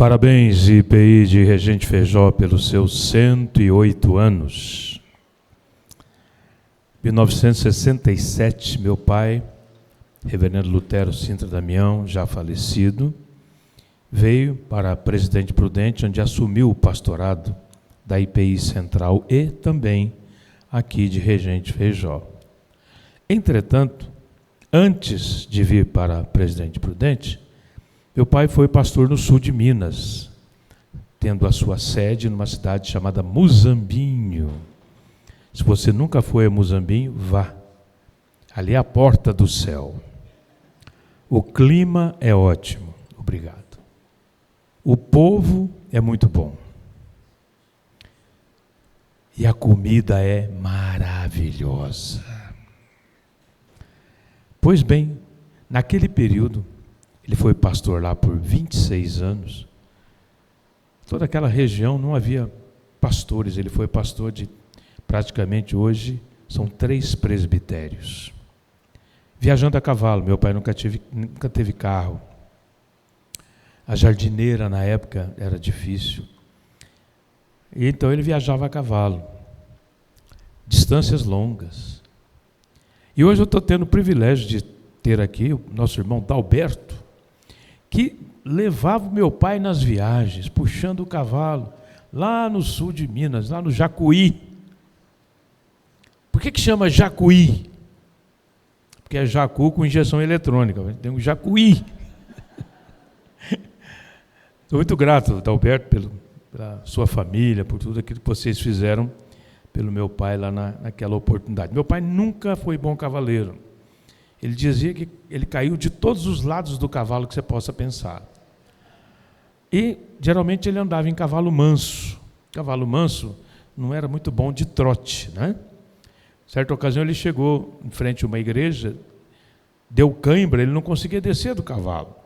Parabéns, IPI de Regente Feijó, pelos seus 108 anos. Em 1967, meu pai, reverendo Lutero Sintra Damião, já falecido, veio para Presidente Prudente, onde assumiu o pastorado da IPI Central e também aqui de Regente Feijó. Entretanto, antes de vir para Presidente Prudente, meu pai foi pastor no sul de Minas, tendo a sua sede numa cidade chamada Muzambinho. Se você nunca foi a Muzambinho, vá. Ali é a porta do céu. O clima é ótimo, obrigado. O povo é muito bom. E a comida é maravilhosa. Pois bem, naquele período, ele foi pastor lá por 26 anos. Toda aquela região não havia pastores, ele foi pastor de praticamente hoje são 3 presbitérios. Viajando a cavalo, meu pai nunca teve carro. A jardineira na época era difícil. E então ele viajava a cavalo. Distâncias longas. E hoje eu estou tendo o privilégio de ter aqui o nosso irmão Dalberto, que levava o meu pai nas viagens, puxando o cavalo, lá no sul de Minas, lá no Jacuí. Por que chama Jacuí? Porque é jacu com injeção eletrônica, tem um Jacuí. Estou muito grato, Dalberto, pela sua família, por tudo aquilo que vocês fizeram pelo meu pai lá naquela oportunidade. Meu pai nunca foi bom cavaleiro. Ele dizia que ele caiu de todos os lados do cavalo que você possa pensar. E, geralmente, ele andava em cavalo manso. Cavalo manso não era muito bom de trote, né? Certa ocasião, ele chegou em frente a uma igreja, deu cãibra, ele não conseguia descer do cavalo.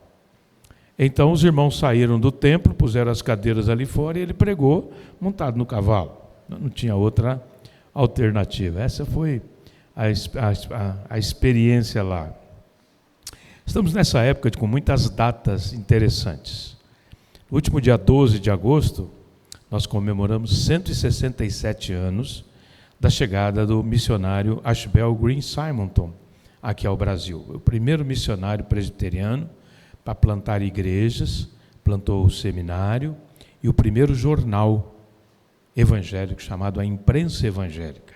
Então, os irmãos saíram do templo, puseram as cadeiras ali fora e ele pregou montado no cavalo. Não tinha outra alternativa. Essa foi a experiência lá. Estamos nessa época com muitas datas interessantes. No último dia 12 de agosto, nós comemoramos 167 anos da chegada do missionário Ashbel Green Simonton aqui ao Brasil. O primeiro missionário presbiteriano para plantar igrejas, plantou o seminário e o primeiro jornal evangélico chamado A Imprensa Evangélica.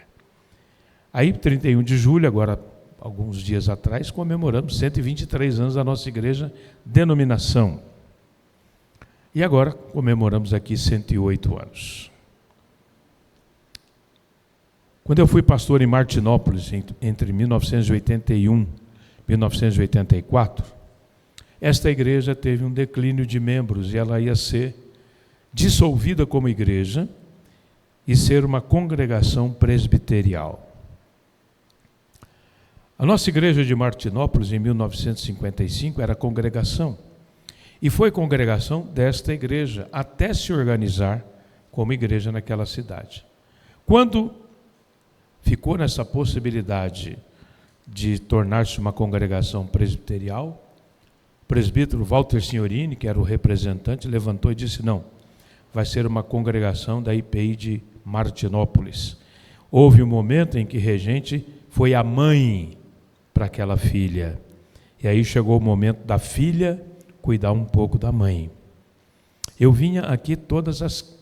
Aí, 31 de julho, agora, alguns dias atrás, comemoramos 123 anos da nossa igreja denominação. E agora comemoramos aqui 108 anos. Quando eu fui pastor em Martinópolis, entre 1981 e 1984, esta igreja teve um declínio de membros e ela ia ser dissolvida como igreja e ser uma congregação presbiterial. A nossa igreja de Martinópolis, em 1955, era congregação. E foi congregação desta igreja, até se organizar como igreja naquela cidade. Quando ficou nessa possibilidade de tornar-se uma congregação presbiterial, o presbítero Walter Signorini, que era o representante, levantou e disse, não, vai ser uma congregação da IPI de Martinópolis. Houve um momento em que Regente foi a mãe para aquela filha. E aí chegou o momento da filha cuidar um pouco da mãe. Eu vinha aqui todas as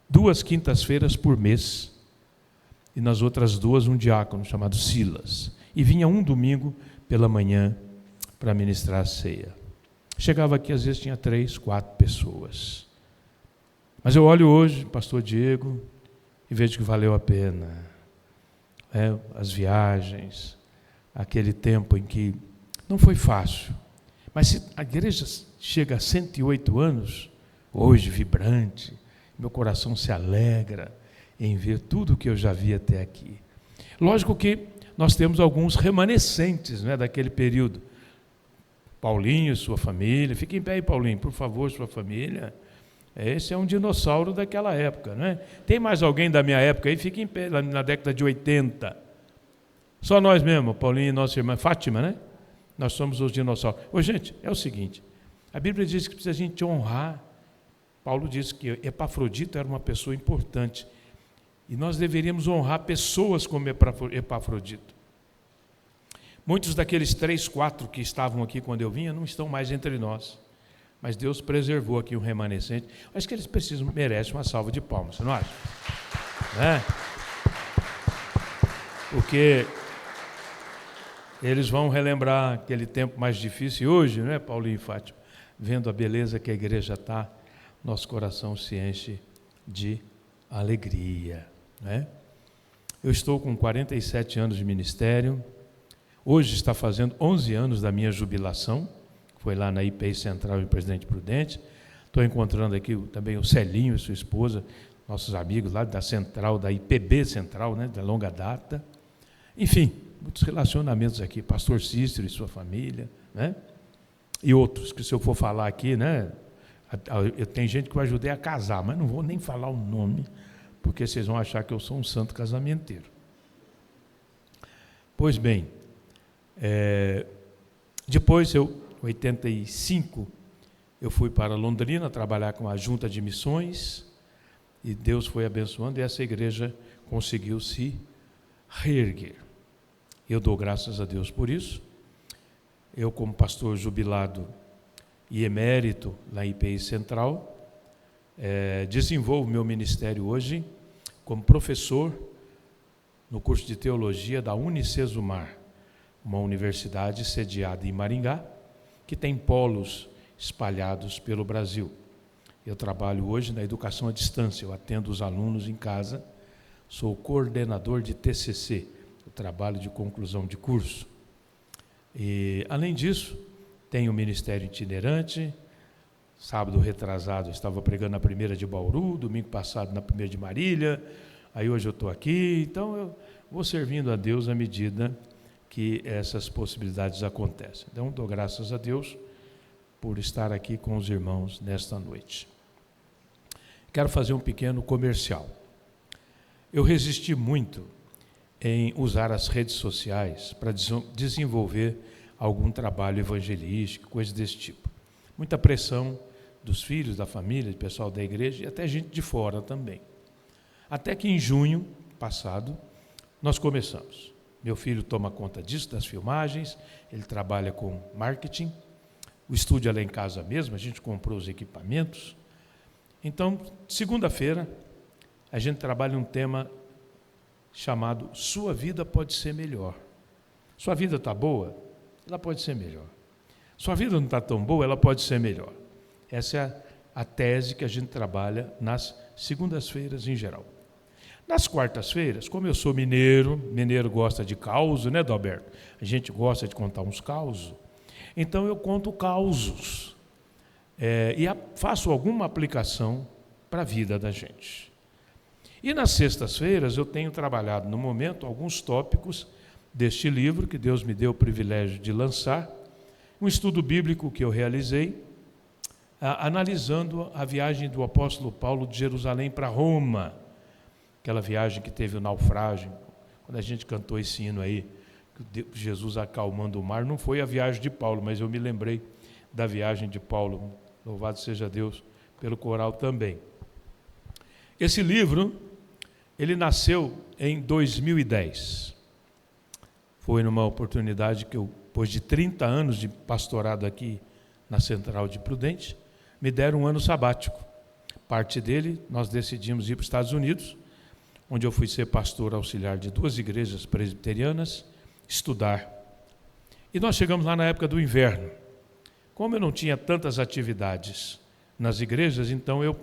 2 quintas-feiras por mês, e nas outras 2 um diácono chamado Silas. E vinha um domingo pela manhã para ministrar a ceia. Chegava aqui, às vezes tinha 3, 4 pessoas. Mas eu olho hoje, pastor Diego, e vejo que valeu a pena. As viagens, aquele tempo em que não foi fácil. Mas se a igreja chega a 108 anos, hoje vibrante, meu coração se alegra em ver tudo o que eu já vi até aqui. Lógico que nós temos alguns remanescentes, né, daquele período. Paulinho e sua família, fique em pé aí, Paulinho, por favor, sua família. Esse é um dinossauro daquela época, não é? Tem mais alguém da minha época aí? Fique em pé, lá na década de 80. Só nós mesmo, Paulinho e nossa irmã Fátima, né? Nós somos os dinossauros. Ô, gente, é o seguinte, A Bíblia diz que precisa a gente honrar. Paulo disse que Epafrodito era uma pessoa importante. E nós deveríamos honrar pessoas como Epafrodito. Muitos daqueles 3, 4 que estavam aqui quando eu vinha não estão mais entre nós. Mas Deus preservou aqui um remanescente. Acho que eles merecem uma salva de palmas, você não acha? Né? Porque eles vão relembrar aquele tempo mais difícil. E hoje, né, Paulinho e Fátima, vendo a beleza que a igreja está, nosso coração se enche de alegria. Né? Eu estou com 47 anos de ministério. Hoje está fazendo 11 anos da minha jubilação. Foi lá na IPI Central em Presidente Prudente. Estou encontrando aqui também o Celinho e sua esposa, nossos amigos lá da Central, da IPB Central, né, da longa data. Enfim, muitos relacionamentos aqui, pastor Cícero e sua família, né? E outros, que se eu for falar aqui, né, tem gente que eu ajudei a casar, mas não vou nem falar o nome, porque vocês vão achar que eu sou um santo casamenteiro. Pois bem, depois, em 85, eu fui para Londrina trabalhar com a Junta de Missões, e Deus foi abençoando, e essa igreja conseguiu se reerguer. Eu dou graças a Deus por isso. Eu, como pastor jubilado e emérito lá em IPI Central, desenvolvo meu ministério hoje como professor no curso de teologia da Unicesumar, uma universidade sediada em Maringá, que tem polos espalhados pelo Brasil. Eu trabalho hoje na educação à distância, eu atendo os alunos em casa, sou coordenador de TCC, o trabalho de conclusão de curso. E, além disso, tenho um ministério itinerante. Sábado retrasado eu estava pregando na primeira de Bauru, domingo passado na primeira de Marília, aí hoje eu estou aqui, então eu vou servindo a Deus à medida que essas possibilidades acontecem. Então, dou graças a Deus por estar aqui com os irmãos nesta noite. Quero fazer um pequeno comercial. Eu resisti muito em usar as redes sociais para desenvolver algum trabalho evangelístico, coisas desse tipo. Muita pressão dos filhos, da família, do pessoal da igreja e até gente de fora também. Até que em junho passado, nós começamos. Meu filho toma conta disso, das filmagens, ele trabalha com marketing, o estúdio é lá em casa mesmo, a gente comprou os equipamentos. Então, segunda-feira, a gente trabalha um tema chamado Sua Vida Pode Ser Melhor. Sua vida está boa? Ela pode ser melhor. Sua vida não está tão boa? Ela pode ser melhor. Essa é a tese que a gente trabalha nas segundas-feiras em geral. Nas quartas-feiras, como eu sou mineiro gosta de causo, né, Dalberto? A gente gosta de contar uns causos. Então, eu conto causos e faço alguma aplicação para a vida da gente. E nas sextas-feiras, eu tenho trabalhado, no momento, alguns tópicos deste livro, que Deus me deu o privilégio de lançar, um estudo bíblico que eu realizei, analisando a viagem do apóstolo Paulo de Jerusalém para Roma, aquela viagem que teve o naufrágio, quando a gente cantou esse hino aí, Jesus acalmando o mar, não foi a viagem de Paulo, mas eu me lembrei da viagem de Paulo, louvado seja Deus pelo coral também. Esse livro, ele nasceu em 2010, foi numa oportunidade que eu, depois de 30 anos de pastorado aqui na Central de Prudente, me deram um ano sabático. Parte dele, nós decidimos ir para os Estados Unidos, onde eu fui ser pastor auxiliar de 2 igrejas presbiterianas, estudar. E nós chegamos lá na época do inverno. Como eu não tinha tantas atividades nas igrejas, então eu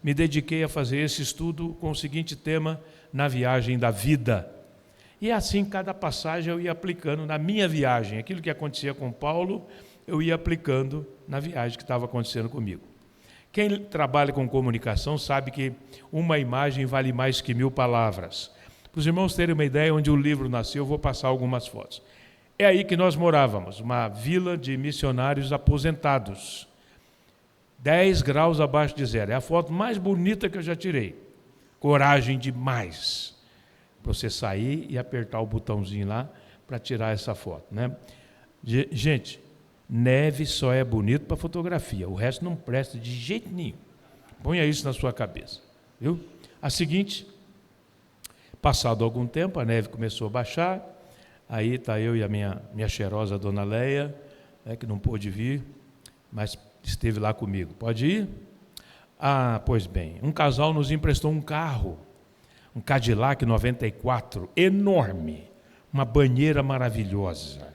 me dediquei a fazer esse estudo com o seguinte tema, na viagem da vida. E assim, cada passagem eu ia aplicando na minha viagem. Aquilo que acontecia com Paulo, eu ia aplicando na viagem que estava acontecendo comigo. Quem trabalha com comunicação sabe que uma imagem vale mais que 1000 palavras. Para os irmãos terem uma ideia onde o livro nasceu, eu vou passar algumas fotos. É aí que nós morávamos, uma vila de missionários aposentados. 10 graus abaixo de zero. É a foto mais bonita que eu já tirei. Coragem demais para você sair e apertar o botãozinho lá para tirar essa foto, né? Gente, Neve só é bonito para fotografia, o resto não presta de jeito nenhum. Ponha isso na sua cabeça, viu? A seguinte, passado algum tempo, a neve começou a baixar, aí está eu e a minha cheirosa dona Leia, que não pôde vir, mas esteve lá comigo. Pode ir? Ah, pois bem, um casal nos emprestou um carro, um Cadillac 94, enorme, uma banheira maravilhosa,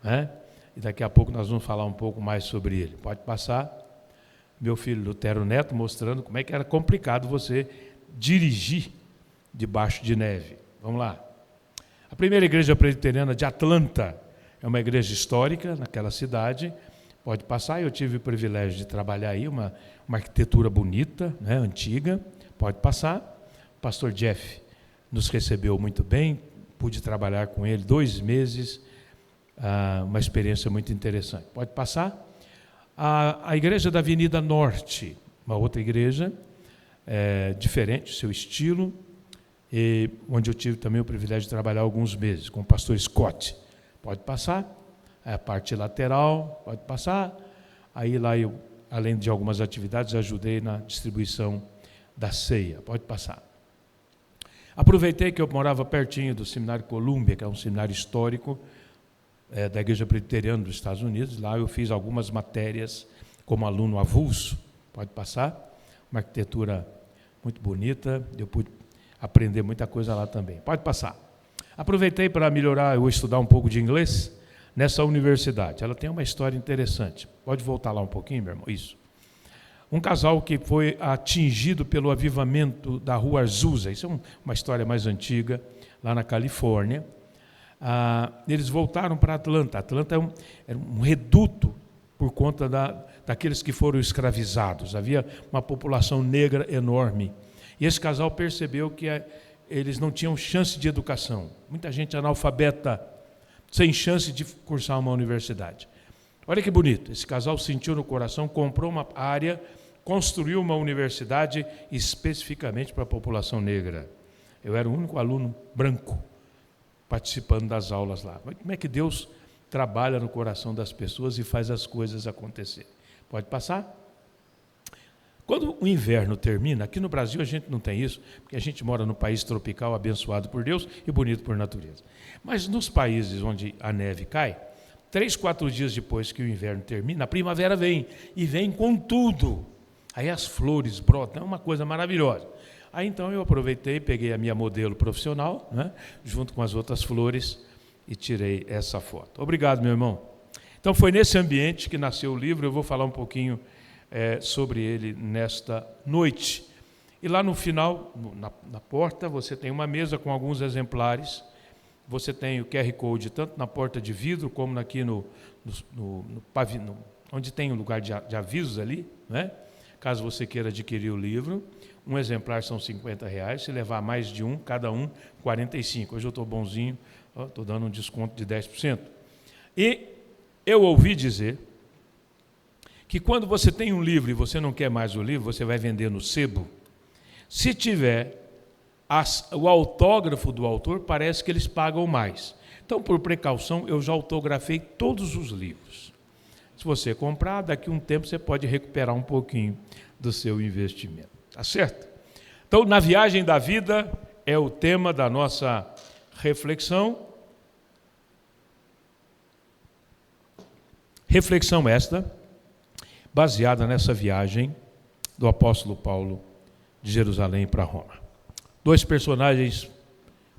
né? E daqui a pouco nós vamos falar um pouco mais sobre ele. Pode passar. Meu filho Lutero Neto mostrando como é que era complicado você dirigir debaixo de neve. Vamos lá. A primeira igreja presbiteriana de Atlanta é uma igreja histórica naquela cidade. Pode passar. Eu tive o privilégio de trabalhar aí, uma arquitetura bonita, né, antiga. Pode passar. O pastor Jeff nos recebeu muito bem. Pude trabalhar com ele 2 meses. Uma experiência muito interessante. Pode passar. A igreja da Avenida Norte, uma outra igreja, diferente, seu estilo, e onde eu tive também o privilégio de trabalhar alguns meses, com o pastor Scott. Pode passar. A parte lateral, pode passar. Aí lá eu, além de algumas atividades, ajudei na distribuição da ceia. Pode passar. Aproveitei que eu morava pertinho do Seminário Columbia, que é um seminário histórico, da Igreja Presbiteriana dos Estados Unidos. Lá eu fiz algumas matérias como aluno avulso. Pode passar. Uma arquitetura muito bonita. Eu pude aprender muita coisa lá também. Pode passar. Aproveitei para melhorar, eu vou estudar um pouco de inglês nessa universidade. Ela tem uma história interessante. Pode voltar lá um pouquinho, meu irmão? Isso. Um casal que foi atingido pelo avivamento da Rua Azusa. Isso é uma história mais antiga, lá na Califórnia. Eles voltaram para Atlanta. Atlanta era um reduto por conta daqueles que foram escravizados. Havia uma população negra enorme. E esse casal percebeu que eles não tinham chance de educação. Muita gente analfabeta, sem chance de cursar uma universidade. Olha que bonito. Esse casal sentiu no coração, comprou uma área, construiu uma universidade especificamente para a população negra. Eu era o único aluno branco participando das aulas lá. Como é que Deus trabalha no coração das pessoas e faz as coisas acontecer? Pode passar? Quando o inverno termina, aqui no Brasil a gente não tem isso, porque a gente mora num país tropical, abençoado por Deus e bonito por natureza. Mas nos países onde a neve cai, 3, 4 dias depois que o inverno termina, a primavera vem, e vem com tudo. Aí as flores brotam, é uma coisa maravilhosa. Aí então eu aproveitei, peguei a minha modelo profissional, né, junto com as outras flores, e tirei essa foto. Obrigado, meu irmão. Então foi nesse ambiente que nasceu o livro. Eu vou falar um pouquinho sobre ele nesta noite. E lá no final, na porta, você tem uma mesa com alguns exemplares. Você tem o QR Code tanto na porta de vidro como aqui no pavilhão, onde tem um lugar de avisos ali, né? Caso você queira adquirir o livro. Um exemplar são R$50, se levar mais de um, cada um, 45. Hoje eu estou bonzinho, estou dando um desconto de 10%. E eu ouvi dizer que quando você tem um livro e você não quer mais o livro, você vai vender no sebo. Se tiver o autógrafo do autor, parece que eles pagam mais. Então, por precaução, eu já autografei todos os livros. Se você comprar, daqui a um tempo você pode recuperar um pouquinho do seu investimento. Tá certo? Então, na viagem da vida é o tema da nossa reflexão. Reflexão esta, baseada nessa viagem do apóstolo Paulo de Jerusalém para Roma. 2 personagens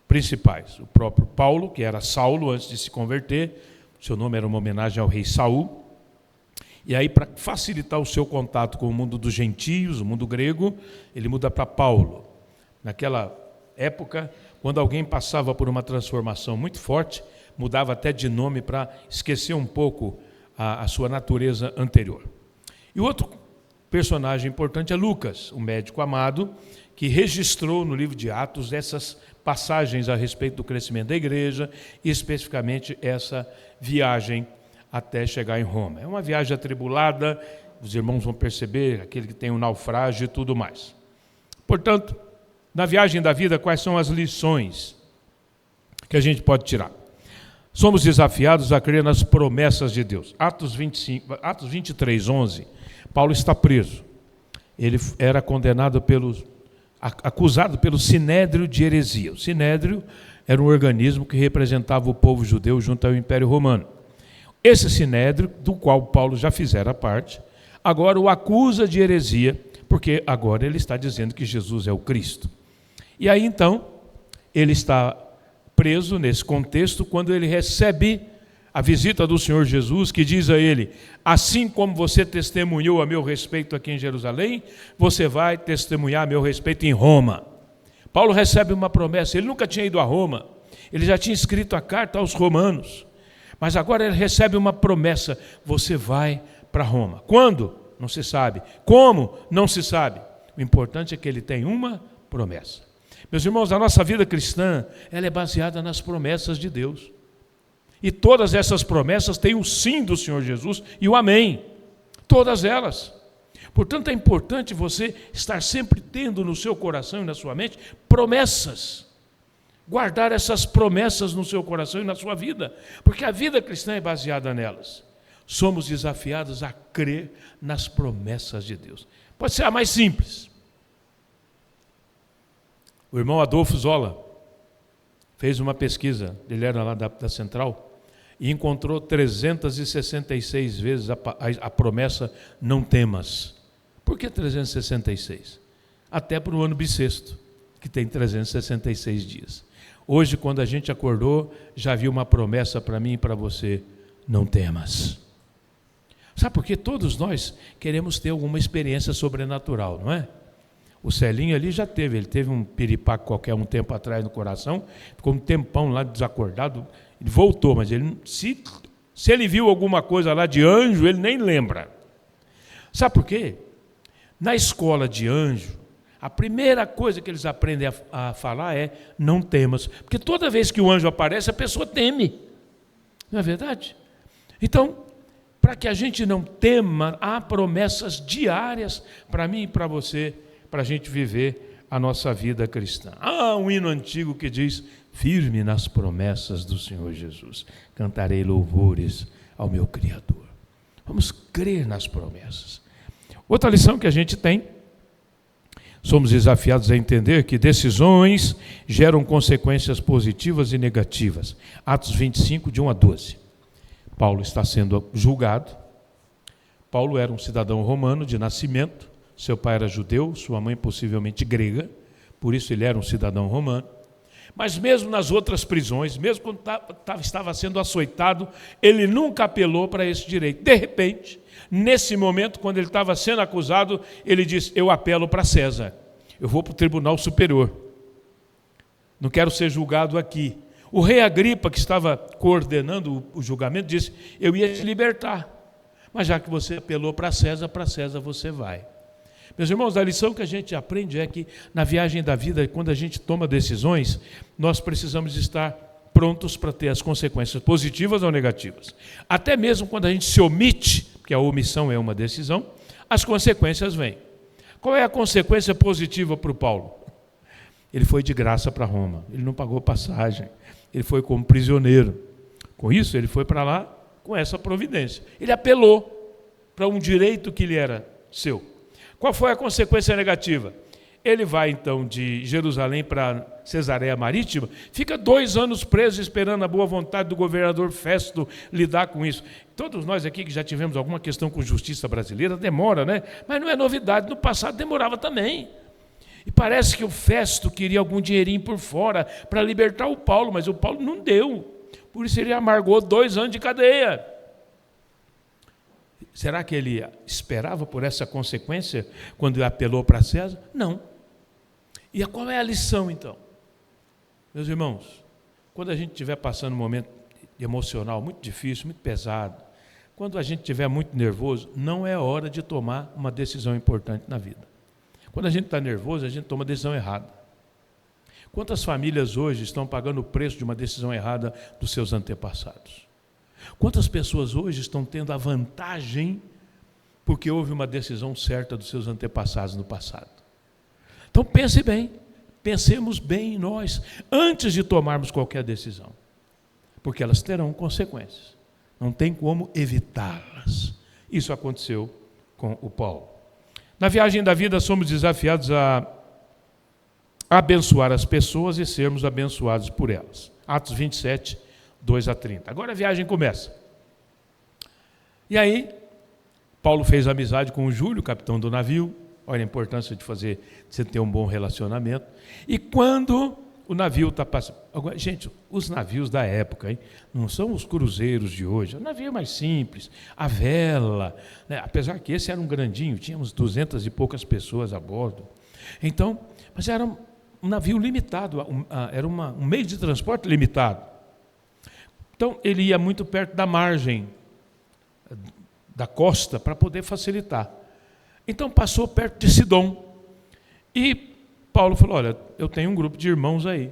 principais. O próprio Paulo, que era Saulo antes de se converter. Seu nome era uma homenagem ao rei Saul. E aí, para facilitar o seu contato com o mundo dos gentios, o mundo grego, ele muda para Paulo. Naquela época, quando alguém passava por uma transformação muito forte, mudava até de nome para esquecer um pouco a sua natureza anterior. E o outro personagem importante é Lucas, um médico amado, que registrou no livro de Atos essas passagens a respeito do crescimento da igreja, e especificamente essa viagem até chegar em Roma. É uma viagem atribulada, os irmãos vão perceber, aquele que tem um naufrágio e tudo mais. Portanto, na viagem da vida, quais são as lições que a gente pode tirar? somos desafiados a crer nas promessas de Deus. Atos 23, 11, Paulo está preso. Ele era condenado acusado pelo Sinédrio de heresia. O Sinédrio era um organismo que representava o povo judeu junto ao Império Romano. Esse Sinédrio, do qual Paulo já fizera parte, agora o acusa de heresia, porque agora ele está dizendo que Jesus é o Cristo. E aí então, ele está preso nesse contexto quando ele recebe a visita do Senhor Jesus, que diz a ele: assim como você testemunhou a meu respeito aqui em Jerusalém, você vai testemunhar a meu respeito em Roma. Paulo recebe uma promessa. Ele nunca tinha ido a Roma, ele já tinha escrito a carta aos romanos, mas agora ele recebe uma promessa: você vai para Roma. Quando? Não se sabe. Como? Não se sabe. O importante é que ele tem uma promessa. Meus irmãos, a nossa vida cristã, ela é baseada nas promessas de Deus. E todas essas promessas têm o sim do Senhor Jesus e o amém. Todas elas. Portanto, é importante você estar sempre tendo no seu coração e na sua mente promessas. Guardar essas promessas no seu coração e na sua vida. Porque a vida cristã é baseada nelas. Somos desafiados a crer nas promessas de Deus. Pode ser a mais simples. O irmão Adolfo Zola fez uma pesquisa, ele era lá da Central, e encontrou 366 vezes a promessa não temas. Por que 366? Até para o ano bissexto, que tem 366 dias. Hoje, quando a gente acordou, já viu uma promessa para mim e para você: não temas. Sabe por quê? Todos nós queremos ter alguma experiência sobrenatural, não é? O Celinho ali já teve, ele teve um piripaque qualquer um tempo atrás no coração, ficou um tempão lá desacordado, ele voltou, mas ele, se ele viu alguma coisa lá de anjo, ele nem lembra. Sabe por quê? Na escola de anjo, a primeira coisa que eles aprendem a falar é: não temas, porque toda vez que o anjo aparece, a pessoa teme, não é verdade? Então, para que a gente não tema, há promessas diárias para mim e para você, para a gente viver a nossa vida cristã. Há um hino antigo que diz: firme nas promessas do Senhor Jesus, cantarei louvores ao meu Criador. Vamos crer nas promessas. Outra lição que a gente tem: somos desafiados a entender que decisões geram consequências positivas e negativas. Atos 25, de 1 a 12. Paulo está sendo julgado. Paulo era um cidadão romano de nascimento. Seu pai era judeu, sua mãe possivelmente grega, por isso ele era um cidadão romano. Mas mesmo nas outras prisões, mesmo quando estava sendo açoitado, ele nunca apelou para esse direito. De repente, nesse momento, quando ele estava sendo acusado, ele disse: eu apelo para César, eu vou para o tribunal superior, não quero ser julgado aqui. O rei Agripa, que estava coordenando o julgamento, disse: eu ia te libertar, mas já que você apelou para César você vai. Meus irmãos, a lição que a gente aprende é que na viagem da vida, quando a gente toma decisões, nós precisamos estar prontos para ter as consequências positivas ou negativas. Até mesmo quando a gente se omite, porque a omissão é uma decisão, as consequências vêm. Qual é a consequência positiva para o Paulo? Ele foi de graça para Roma, ele não pagou passagem, ele foi como prisioneiro. Com isso, ele foi para lá com essa providência. Ele apelou para um direito que lhe era seu. Qual foi a consequência negativa? Ele vai então de Jerusalém para Cesareia Marítima, fica 2 anos preso esperando a boa vontade do governador Festo lidar com isso. Todos nós aqui que já tivemos alguma questão com justiça brasileira, demora, né? Mas não é novidade, no passado demorava também. E parece que o Festo queria algum dinheirinho por fora para libertar o Paulo, mas o Paulo não deu. Por isso ele amargou 2 anos de cadeia. Será que ele esperava por essa consequência quando apelou para César? Não. E qual é a lição, então? Meus irmãos, quando a gente estiver passando um momento emocional muito difícil, muito pesado, quando a gente estiver muito nervoso, não é hora de tomar uma decisão importante na vida. Quando a gente está nervoso, a gente toma a decisão errada. Quantas famílias hoje estão pagando o preço de uma decisão errada dos seus antepassados? Quantas pessoas hoje estão tendo a vantagem porque houve uma decisão certa dos seus antepassados no passado? Então pense bem, pensemos bem em nós, antes de tomarmos qualquer decisão. porque elas terão consequências. Não tem como evitá-las. Isso aconteceu com o Paulo. Na viagem da vida, somos desafiados a abençoar as pessoas e sermos abençoados por elas. Atos 27, 2 a 30. Agora a viagem começa. E aí, Paulo fez amizade com o Júlio, capitão do navio. Olha a importância de você ter um bom relacionamento. E quando o navio está passando... Agora, gente, os navios da época, hein? Não são os cruzeiros de hoje. É um navio mais simples, a vela, né? Apesar que esse era um grandinho, tínhamos 200 e poucas pessoas a bordo. Então, mas era um navio limitado, era um meio de transporte limitado. Então, ele ia muito perto da margem da costa para poder facilitar. Então, passou perto de Sidom. E Paulo falou, olha, eu tenho um grupo de irmãos aí.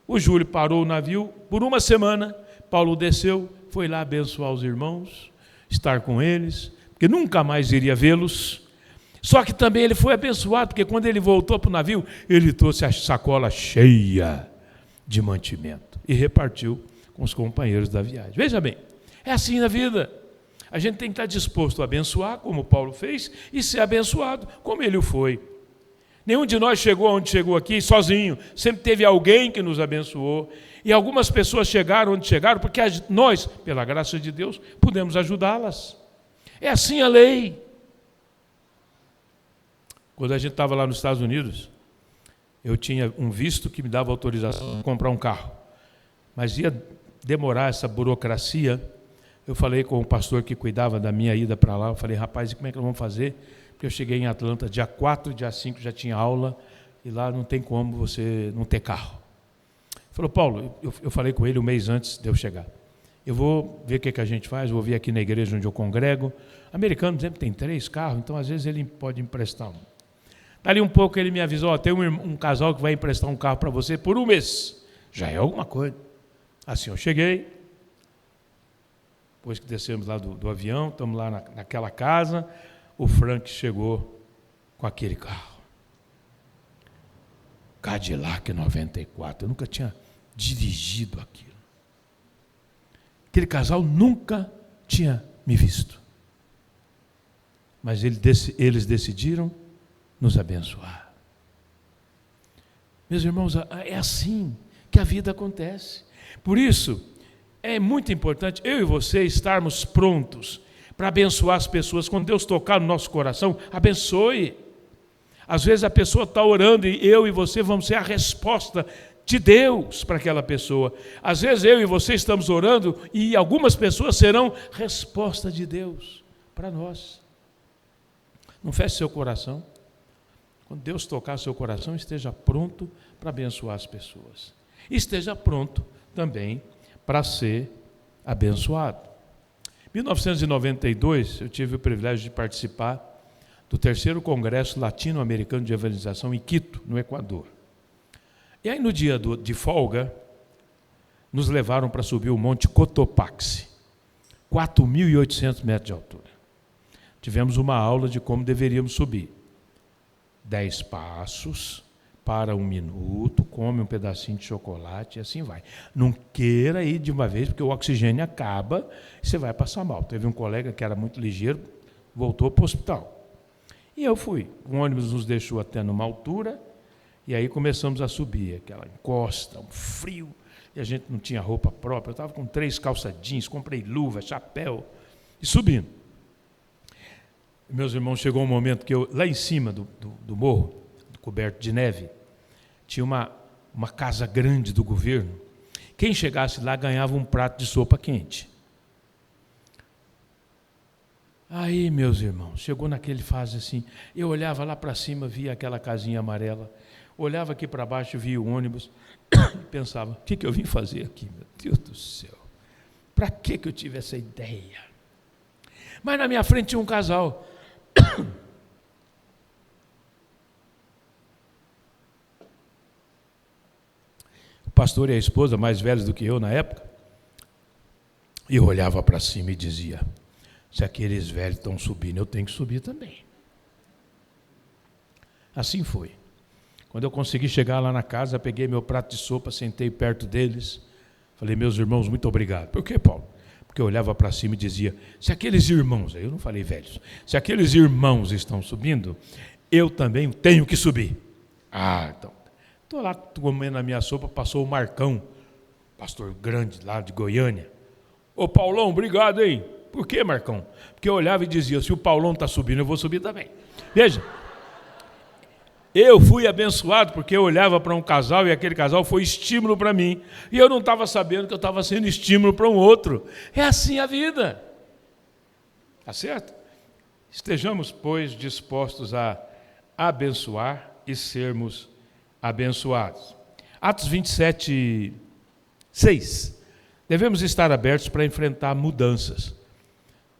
O Júlio parou o navio por uma semana, Paulo desceu, foi lá abençoar os irmãos, estar com eles, porque nunca mais iria vê-los. Só que também ele foi abençoado, porque quando ele voltou para o navio, ele trouxe a sacola cheia de mantimento e repartiu com os companheiros da viagem. Veja bem, é assim na vida. A gente tem que estar disposto a abençoar, como Paulo fez, e ser abençoado, como ele o foi. Nenhum de nós chegou onde chegou aqui sozinho. Sempre teve alguém que nos abençoou. E algumas pessoas chegaram onde chegaram, porque nós, pela graça de Deus, pudemos ajudá-las. É assim a lei. Quando a gente estava lá nos Estados Unidos, eu tinha um visto que me dava autorização para comprar um carro. Mas ia demorar essa burocracia. Eu falei com o pastor que cuidava da minha ida para lá, eu falei, rapaz, e como é que nós vamos fazer? Porque eu cheguei em Atlanta dia 4, dia 5 já tinha aula, e lá não tem como você não ter carro. Ele falou, Paulo, eu falei com ele um mês antes de eu chegar. Eu vou ver o que a gente faz, vou vir aqui na igreja onde eu congrego. Americano sempre tem 3 carros, então às vezes ele pode emprestar um. Dali um pouco ele me avisou, tem um casal que vai emprestar um carro para você por um mês. Já é alguma coisa. Assim, eu cheguei. Depois que descemos lá do avião, estamos lá naquela casa, o Frank chegou com aquele carro. Cadillac 94, eu nunca tinha dirigido aquilo. Aquele casal nunca tinha me visto. Mas eles decidiram nos abençoar. Meus irmãos, é assim que a vida acontece. Por isso, é muito importante eu e você estarmos prontos para abençoar as pessoas. Quando Deus tocar no nosso coração, abençoe. Às vezes a pessoa está orando e eu e você vamos ser a resposta de Deus para aquela pessoa. Às vezes eu e você estamos orando e algumas pessoas serão resposta de Deus para nós. Não feche seu coração. Quando Deus tocar seu coração, esteja pronto para abençoar as pessoas. E esteja pronto também para ser abençoado. Em 1992, eu tive o privilégio de participar do 3º Congresso Latino-Americano de Evangelização em Quito, no Equador. E aí, no dia de folga, nos levaram para subir o Monte Cotopaxi, 4.800 metros de altura. Tivemos uma aula de como deveríamos subir. 10 passos, para 1 minuto, come um pedacinho de chocolate e assim vai. Não queira ir de uma vez, porque o oxigênio acaba e você vai passar mal. Teve um colega que era muito ligeiro, voltou para o hospital. E eu fui. O ônibus nos deixou até numa altura, e aí começamos a subir, aquela encosta, um frio, e a gente não tinha roupa própria. Eu estava com 3 calça jeans, comprei luva, chapéu, e subindo. Meus irmãos, chegou um momento que eu, lá em cima do morro, coberto de neve, tinha uma casa grande do governo. Quem chegasse lá ganhava um prato de sopa quente. Aí, meus irmãos, chegou naquele fase assim, eu olhava lá para cima, via aquela casinha amarela, olhava aqui para baixo, via o ônibus, pensava, o que eu vim fazer aqui, meu Deus do céu? Para que eu tive essa ideia? Mas na minha frente tinha um casal. O pastor e a esposa, mais velhos do que eu na época, e eu olhava para cima e dizia, se aqueles velhos estão subindo, eu tenho que subir também. Assim foi. Quando eu consegui chegar lá na casa, peguei meu prato de sopa, sentei perto deles, Falei, meus irmãos, muito obrigado. Por quê, Paulo? Porque eu olhava para cima e dizia, se aqueles irmãos, aí eu não falei velhos, se aqueles irmãos estão subindo, eu também tenho que subir. Então, estou lá comendo a minha sopa, passou o Marcão, pastor grande lá de Goiânia. Ô Paulão, obrigado, hein? Por quê, Marcão? Porque eu olhava e dizia, se o Paulão está subindo, eu vou subir também. Veja, eu fui abençoado porque eu olhava para um casal e aquele casal foi estímulo para mim. E eu não estava sabendo que eu estava sendo estímulo para um outro. É assim a vida. Tá certo? Estejamos, pois, dispostos a abençoar e sermos abençoados. Atos 27, 6. Devemos estar abertos para enfrentar mudanças.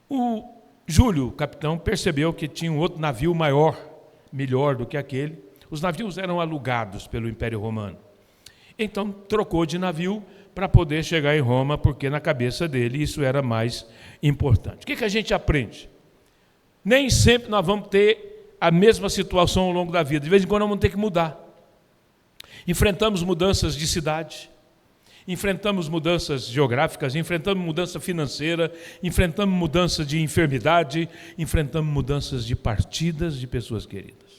O Júlio, o capitão, percebeu que tinha um outro navio maior, melhor do que aquele. Os navios eram alugados pelo Império Romano. Então, trocou de navio para poder chegar em Roma, porque na cabeça dele isso era mais importante. O que a gente aprende? Nem sempre nós vamos ter a mesma situação ao longo da vida. De vez em quando nós vamos ter que mudar. Enfrentamos mudanças de cidade, enfrentamos mudanças geográficas, enfrentamos mudança financeira, enfrentamos mudança de enfermidade, enfrentamos mudanças de partidas de pessoas queridas.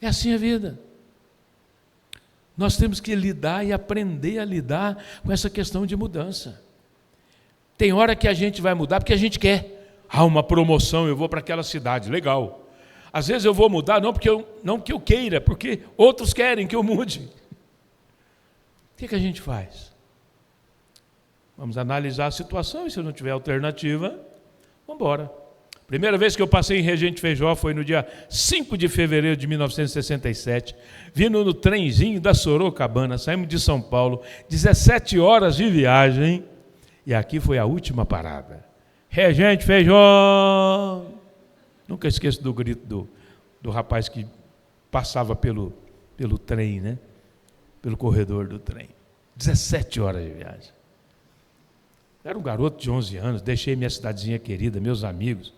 É assim a vida. Nós temos que lidar e aprender a lidar com essa questão de mudança. Tem hora que a gente vai mudar porque a gente quer. Uma promoção, eu vou para aquela cidade, legal. Às vezes eu vou mudar não que eu queira, porque outros querem que eu mude. O que a gente faz? Vamos analisar a situação e se não tiver alternativa, vamos embora. Primeira vez que eu passei em Regente Feijó foi no dia 5 de fevereiro de 1967, vindo no trenzinho da Sorocabana, saímos de São Paulo, 17 horas de viagem, e aqui foi a última parada. Regente Feijó! Nunca esqueço do grito do rapaz que passava pelo trem, né? Pelo corredor do trem. 17 horas de viagem. Eu era um garoto de 11 anos, deixei minha cidadezinha querida, meus amigos.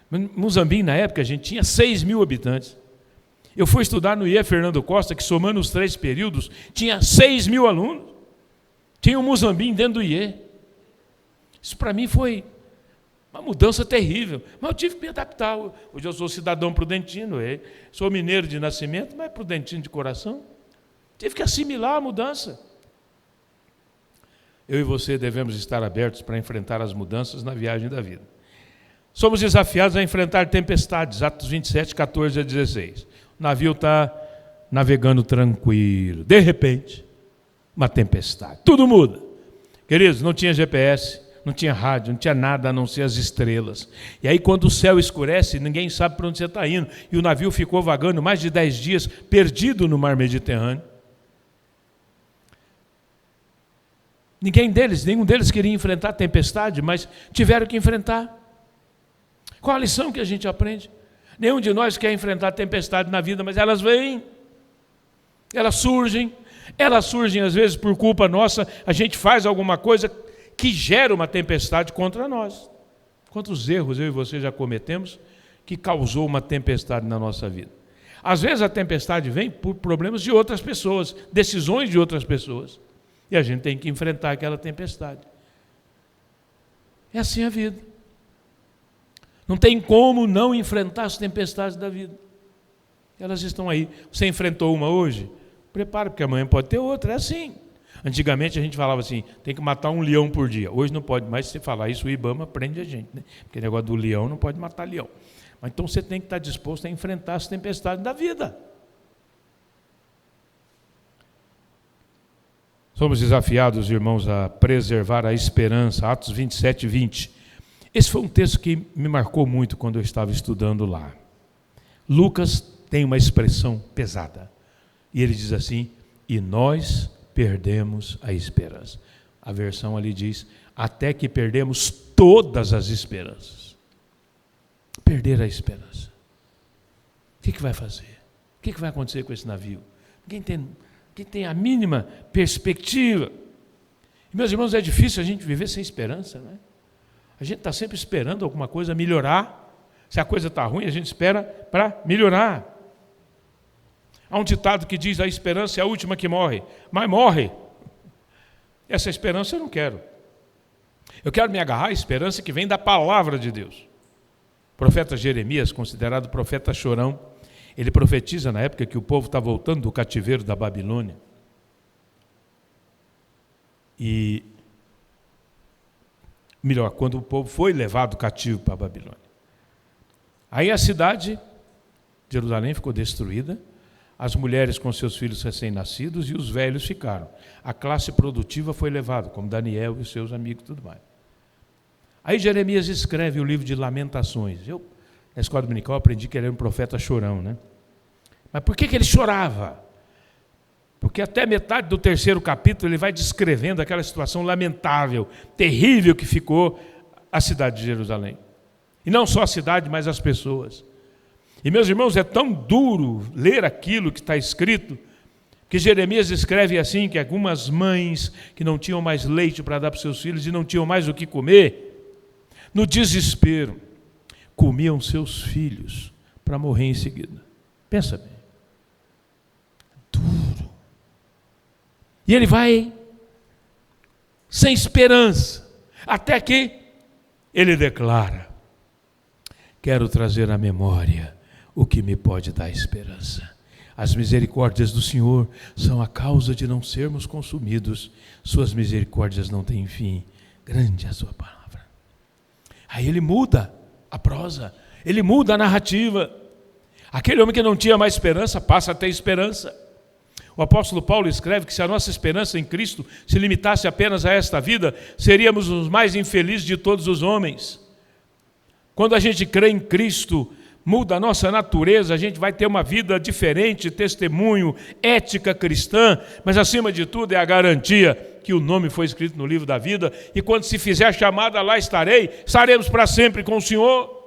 Muzambinho, na época, a gente tinha 6.000 habitantes. Eu fui estudar no IE Fernando Costa, que somando os 3 períodos, tinha 6.000 alunos. Tinha um Muzambinho dentro do IE. Isso para mim foi uma mudança terrível. Mas eu tive que me adaptar. Hoje eu sou cidadão prudentino, sou mineiro de nascimento, mas prudentino de coração. Tive que assimilar a mudança. Eu e você devemos estar abertos para enfrentar as mudanças na viagem da vida. Somos desafiados a enfrentar tempestades, Atos 27, 14 a 16. O navio está navegando tranquilo. De repente, uma tempestade. Tudo muda. Queridos, não tinha GPS, não tinha rádio, não tinha nada a não ser as estrelas. E aí, quando o céu escurece, ninguém sabe para onde você está indo. E o navio ficou vagando mais de 10 dias, perdido no mar Mediterrâneo. Nenhum deles queria enfrentar a tempestade, mas tiveram que enfrentar. Qual a lição que a gente aprende? Nenhum de nós quer enfrentar a tempestade na vida, mas elas vêm, elas surgem às vezes por culpa nossa, a gente faz alguma coisa que gera uma tempestade contra nós. Quantos erros eu e você já cometemos que causou uma tempestade na nossa vida? Às vezes a tempestade vem por problemas de outras pessoas, decisões de outras pessoas. E a gente tem que enfrentar aquela tempestade. É assim a vida. Não tem como não enfrentar as tempestades da vida. Elas estão aí. Você enfrentou uma hoje? Prepara, porque amanhã pode ter outra. É assim. Antigamente a gente falava assim, tem que matar um leão por dia. Hoje não pode mais. Se falar isso, o IBAMA prende a gente, né? Porque o negócio do leão não pode matar leão. Mas então você tem que estar disposto a enfrentar as tempestades da vida. Somos desafiados, irmãos, a preservar a esperança. Atos 27, 20. Esse foi um texto que me marcou muito quando eu estava estudando lá. Lucas tem uma expressão pesada. E ele diz assim, e nós perdemos a esperança. A versão ali diz, até que perdemos todas as esperanças. Perder a esperança. O que vai fazer? O que vai acontecer com esse navio? Quem tem a mínima perspectiva. E, meus irmãos, é difícil a gente viver sem esperança, né? A gente está sempre esperando alguma coisa melhorar. Se a coisa está ruim, a gente espera para melhorar. Há um ditado que diz, a esperança é a última que morre, mas morre. Essa esperança eu não quero. Eu quero me agarrar à esperança que vem da palavra de Deus. O profeta Jeremias, considerado profeta chorão, ele profetiza na época que o povo está voltando do cativeiro da Babilônia. E, melhor, quando o povo foi levado cativo para a Babilônia. Aí a cidade de Jerusalém ficou destruída, as mulheres com seus filhos recém-nascidos e os velhos ficaram. A classe produtiva foi levada, como Daniel e os seus amigos e tudo mais. Aí Jeremias escreve o livro de Lamentações. Eu, na escola dominical, aprendi que ele era um profeta chorão, né? Mas por que ele chorava? Porque até metade do 3º capítulo ele vai descrevendo aquela situação lamentável, terrível que ficou a cidade de Jerusalém. E não só a cidade, mas as pessoas. E, meus irmãos, é tão duro ler aquilo que está escrito, que Jeremias escreve assim, que algumas mães que não tinham mais leite para dar para os seus filhos e não tinham mais o que comer, no desespero, comiam seus filhos para morrer em seguida. Pensa bem. Duro. E ele vai sem esperança, até que ele declara: quero trazer à memória o que me pode dar esperança. As misericórdias do Senhor são a causa de não sermos consumidos. Suas misericórdias não têm fim. Grande é a sua palavra. Aí ele muda a prosa, ele muda a narrativa. Aquele homem que não tinha mais esperança passa a ter esperança. O apóstolo Paulo escreve que se a nossa esperança em Cristo se limitasse apenas a esta vida, seríamos os mais infelizes de todos os homens. Quando a gente crê em Cristo, muda a nossa natureza, a gente vai ter uma vida diferente, testemunho, ética cristã, mas acima de tudo é a garantia que o nome foi escrito no livro da vida, e quando se fizer a chamada, lá estaremos para sempre com o Senhor.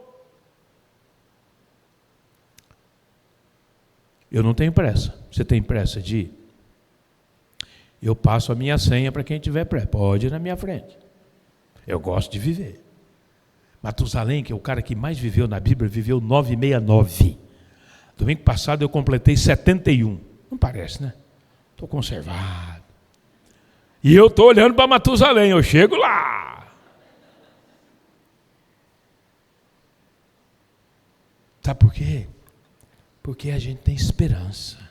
Eu não tenho pressa. Você tem pressa de ir? Eu passo a minha senha para quem tiver pressa. Pode ir na minha frente. Eu gosto de viver. Matusalém, que é o cara que mais viveu na Bíblia, viveu 969. Domingo passado eu completei 71. Não parece, né? Estou conservado. E eu estou olhando para Matusalém, eu chego lá. Sabe por quê? Porque a gente tem esperança.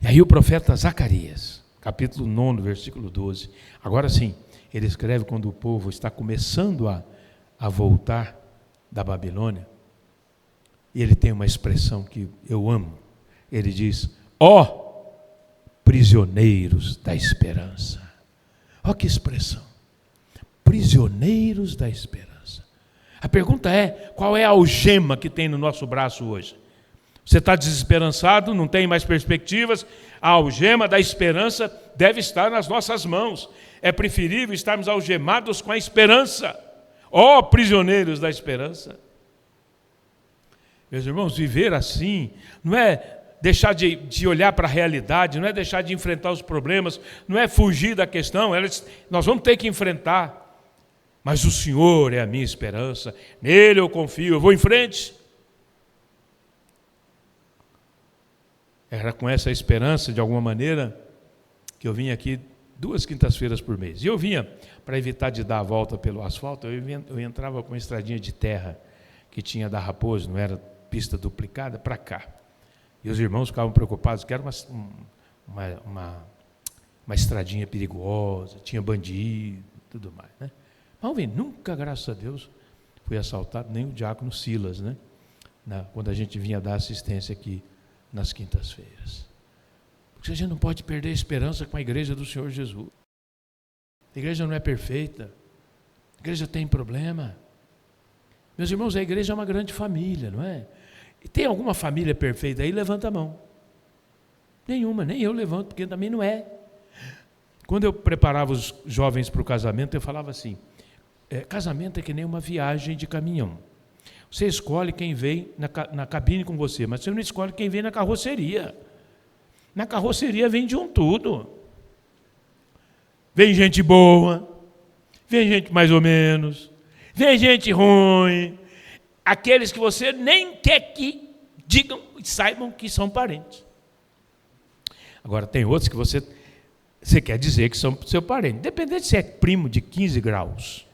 E aí o profeta Zacarias, capítulo 9, versículo 12. Agora sim, ele escreve quando o povo está começando a voltar da Babilônia. E ele tem uma expressão que eu amo. Ele diz: ó prisioneiros da esperança. Ó que expressão. Prisioneiros da esperança. A pergunta é, qual é a algema que tem no nosso braço hoje? Você está desesperançado, não tem mais perspectivas, a algema da esperança deve estar nas nossas mãos. É preferível estarmos algemados com a esperança. Ó prisioneiros da esperança. Meus irmãos, viver assim não é deixar de olhar para a realidade, não é deixar de enfrentar os problemas, não é fugir da questão, nós vamos ter que enfrentar. Mas o Senhor é a minha esperança, nele eu confio, eu vou em frente. Era com essa esperança, de alguma maneira, que eu vinha aqui 2 quintas-feiras por mês. E eu vinha, para evitar de dar a volta pelo asfalto, eu entrava com uma estradinha de terra que tinha da Raposo, não era pista duplicada, para cá. E os irmãos ficavam preocupados, que era uma estradinha perigosa, tinha bandido e tudo mais, né? Mas nunca, graças a Deus, fui assaltado, nem o diácono Silas, né? Quando a gente vinha dar assistência aqui nas quintas-feiras. Porque a gente não pode perder a esperança com a igreja do Senhor Jesus. A igreja não é perfeita. A igreja tem problema. Meus irmãos, a igreja é uma grande família, não é? E tem alguma família perfeita aí? Levanta a mão. Nenhuma, nem eu levanto, porque também não é. Quando eu preparava os jovens para o casamento, eu falava assim, casamento é que nem uma viagem de caminhão. Você escolhe quem vem na cabine com você, mas você não escolhe quem vem na carroceria. Na carroceria vem de um tudo. Vem gente boa, vem gente mais ou menos, vem gente ruim, aqueles que você nem quer que digam e saibam que são parentes. Agora, tem outros que você Você quer dizer que são seu parente, independente se é primo de 15 graus.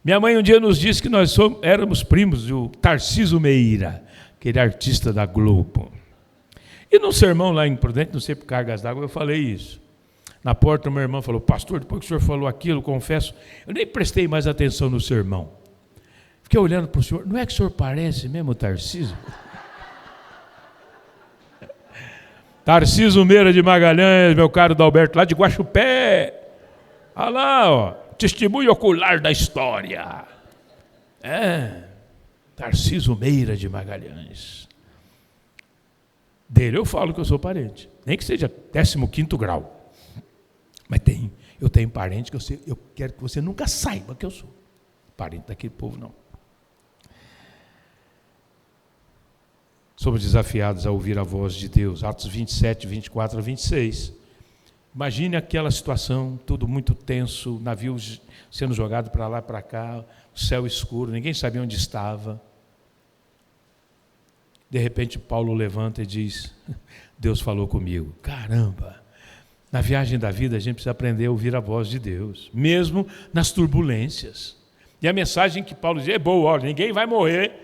Minha mãe um dia nos disse que nós éramos primos do Tarcísio Meira, aquele artista da Globo. E num sermão lá em Prudente, não sei por cargas d'água, eu falei isso. Na porta, uma irmã falou: pastor, depois que o senhor falou aquilo, confesso, eu nem prestei mais atenção no sermão. Fiquei olhando para o senhor, não é que o senhor parece mesmo Tarcísio? Tarcísio Meira de Magalhães, meu caro Dalberto, lá de Guaxupé. Olha lá, ó, testemunho ocular da história. Tarcísio Meira de Magalhães. Dele eu falo que eu sou parente, nem que seja 15º grau. Mas eu tenho parente que eu quero que você nunca saiba que eu sou parente daquele povo, não. Somos desafiados a ouvir a voz de Deus. Atos 27, 24 a 26. Imagine aquela situação, tudo muito tenso, navios sendo jogados para lá e para cá, o céu escuro, ninguém sabia onde estava. De repente Paulo levanta e diz: Deus falou comigo. Caramba! Na viagem da vida a gente precisa aprender a ouvir a voz de Deus, mesmo nas turbulências. E a mensagem que Paulo diz é boa: olha, ninguém vai morrer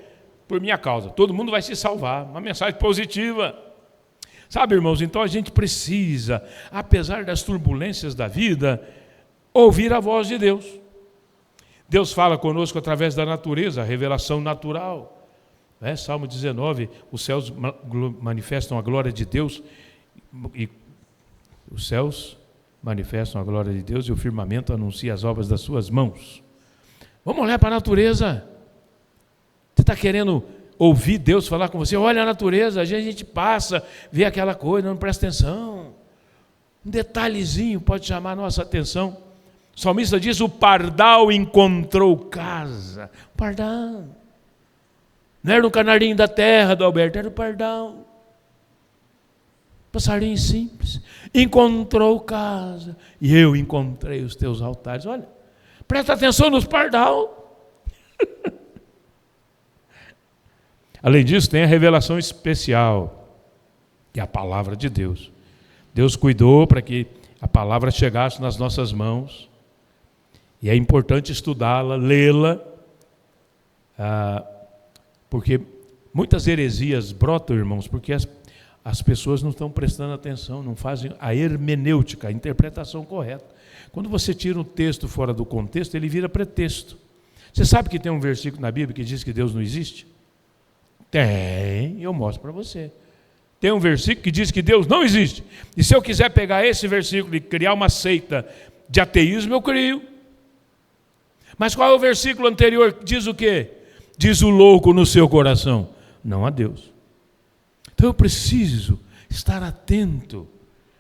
por minha causa, todo mundo vai se salvar. Uma mensagem positiva. Sabe, irmãos, então a gente precisa, apesar das turbulências da vida, ouvir a voz de Deus. Deus fala conosco através da natureza, a revelação natural. Salmo 19, os céus manifestam a glória de Deus, e os céus manifestam a glória de Deus e o firmamento anuncia as obras das suas mãos. Vamos olhar para a natureza. Você está querendo ouvir Deus falar com você? Olha a natureza, a gente passa, vê aquela coisa, não presta atenção. Um detalhezinho pode chamar a nossa atenção. O salmista diz: o pardal encontrou casa. O pardal. Não era um canarinho da terra do Alberto, era o pardal. Passarinho simples. Encontrou casa. E eu encontrei os teus altares. Olha, presta atenção nos pardal. Além disso, tem a revelação especial, que é a palavra de Deus. Deus cuidou para que a palavra chegasse nas nossas mãos, e é importante estudá-la, lê-la, porque muitas heresias brotam, irmãos, porque as pessoas não estão prestando atenção, não fazem a hermenêutica, a interpretação correta. Quando você tira um texto fora do contexto, ele vira pretexto. Você sabe que tem um versículo na Bíblia que diz que Deus não existe? Tem, eu mostro para você. Tem um versículo que diz que Deus não existe. E se eu quiser pegar esse versículo e criar uma seita de ateísmo, eu crio. Mas qual é o versículo anterior? Diz o quê? Diz o louco no seu coração: não a Deus. Então eu preciso estar atento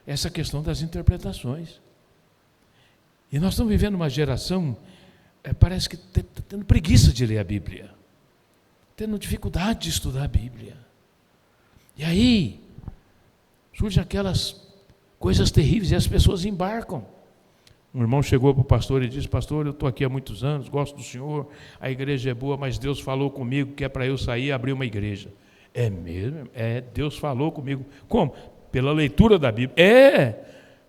a essa questão das interpretações. E nós estamos vivendo uma geração, parece que está tendo preguiça de ler a Bíblia, tendo dificuldade de estudar a Bíblia. E aí surgem aquelas coisas terríveis e as pessoas embarcam. Um irmão chegou para o pastor e disse: pastor, eu estou aqui há muitos anos, gosto do senhor, a igreja é boa, mas Deus falou comigo que é para eu sair e abrir uma igreja. É mesmo? Deus falou comigo. Como? Pela leitura da Bíblia.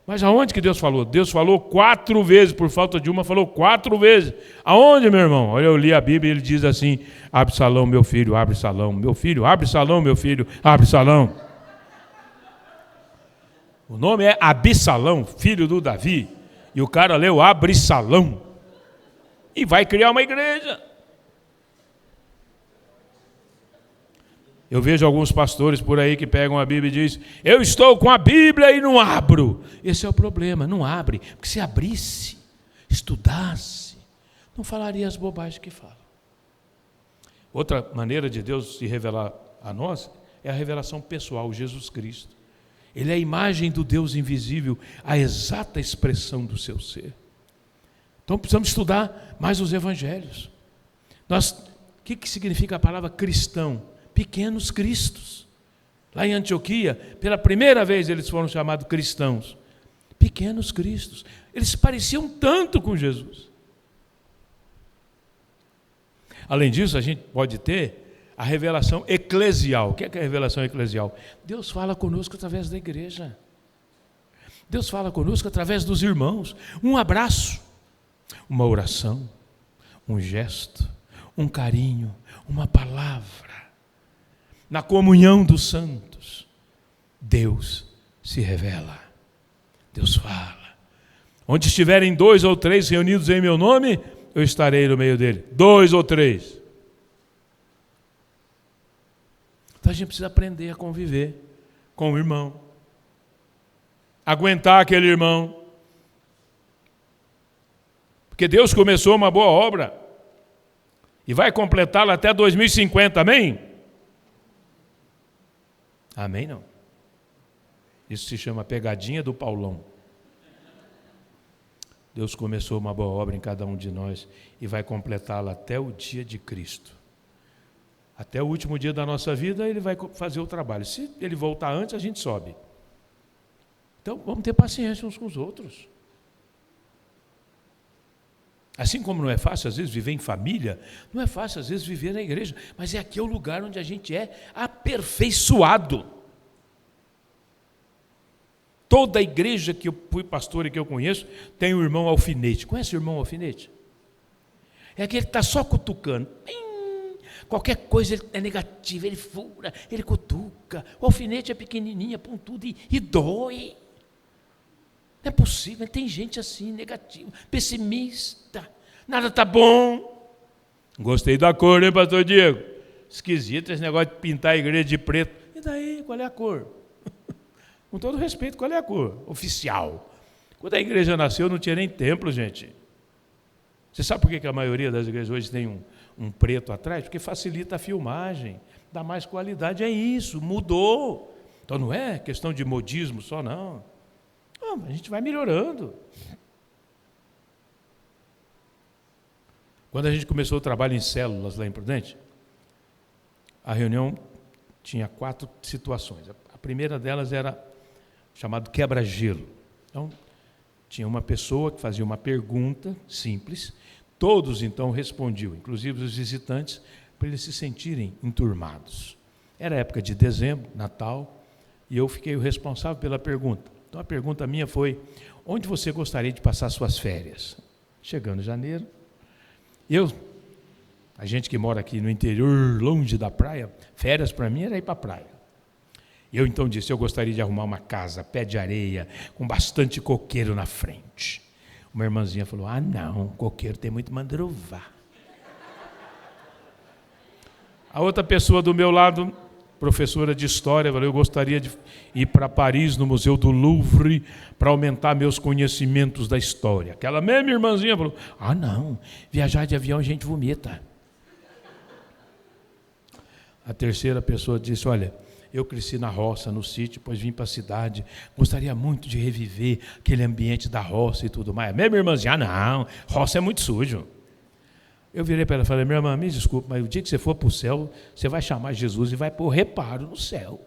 Mas aonde que Deus falou? Deus falou 4 vezes, por falta de uma, falou 4 vezes. Aonde, meu irmão? Olha, eu li a Bíblia e ele diz assim: abre salão, meu filho, abre salão. Meu filho, abre salão, meu filho, abre salão. O nome é Absalão, filho do Davi. E o cara leu abre salão. E vai criar uma igreja. Eu vejo alguns pastores por aí que pegam a Bíblia e dizem: eu estou com a Bíblia e não abro. Esse é o problema, não abre. Porque se abrisse, estudasse, não falaria as bobagens que fala. Outra maneira de Deus se revelar a nós é a revelação pessoal, Jesus Cristo. Ele é a imagem do Deus invisível, a exata expressão do seu ser. Então precisamos estudar mais os evangelhos. O que significa a palavra cristão? Pequenos cristos. Lá em Antioquia, pela primeira vez eles foram chamados cristãos. Pequenos cristos. Eles se pareciam tanto com Jesus. Além disso, a gente pode ter a revelação eclesial. O que é a revelação eclesial? Deus fala conosco através da igreja. Deus fala conosco através dos irmãos. Um abraço, uma oração, um gesto, um carinho, uma palavra. Na comunhão dos santos, Deus se revela. Deus fala. Onde estiverem 2 ou 3 reunidos em meu nome, eu estarei no meio dele. 2 ou 3. Então a gente precisa aprender a conviver com o irmão. Aguentar aquele irmão. Porque Deus começou uma boa obra e vai completá-la até 2050, amém? Amém não. Isso se chama pegadinha do Paulão. Deus começou uma boa obra em cada um de nós e vai completá-la até o dia de Cristo. Até o último dia da nossa vida ele vai fazer o trabalho. Se ele voltar antes, a gente sobe. Então vamos ter paciência uns com os outros. Assim como não é fácil às vezes viver em família, não é fácil às vezes viver na igreja, mas aqui é o lugar onde a gente é aperfeiçoado. Toda a igreja que eu fui pastor e que eu conheço tem um irmão alfinete. Conhece o irmão alfinete? É aquele que está só cutucando. Qualquer coisa ele é negativa, ele fura, ele cutuca. O alfinete é pequenininho, é pontudo e dói. Não é possível, tem gente assim, negativa, pessimista. Nada está bom. Gostei da cor, hein, pastor Diego? Esquisito esse negócio de pintar a igreja de preto. E daí, qual é a cor? Com todo respeito, qual é a cor? Oficial. Quando a igreja nasceu, não tinha nem templo, gente. Você sabe por que a maioria das igrejas hoje tem um preto atrás? Porque facilita a filmagem, dá mais qualidade. É isso, mudou. Então não é questão de modismo só, não. Não, a gente vai melhorando. Quando a gente começou o trabalho em células lá em Prudente, a reunião tinha 4 situações. A primeira delas era chamado quebra-gelo. Então, tinha uma pessoa que fazia uma pergunta simples, todos então respondiam, inclusive os visitantes, para eles se sentirem enturmados. Era época de dezembro, Natal, e eu fiquei o responsável pela pergunta. Então a pergunta minha foi: onde você gostaria de passar suas férias? Chegando em janeiro, a gente que mora aqui no interior, longe da praia, férias para mim era ir para a praia. Eu então disse: eu gostaria de arrumar uma casa, pé de areia, com bastante coqueiro na frente. Uma irmãzinha falou: ah não, coqueiro tem muito mandruvá. A outra pessoa do meu lado, professora de história, falou: eu gostaria de ir para Paris, no Museu do Louvre, para aumentar meus conhecimentos da história. Aquela mesma irmãzinha falou: ah não, viajar de avião a gente vomita. A terceira pessoa disse: olha, eu cresci na roça, no sítio, depois vim para a cidade, gostaria muito de reviver aquele ambiente da roça e tudo mais. A mesma irmãzinha: ah não, roça é muito sujo. Eu virei para ela e falei: minha irmã, me desculpe, mas o dia que você for para o céu, você vai chamar Jesus e vai pôr reparo no céu.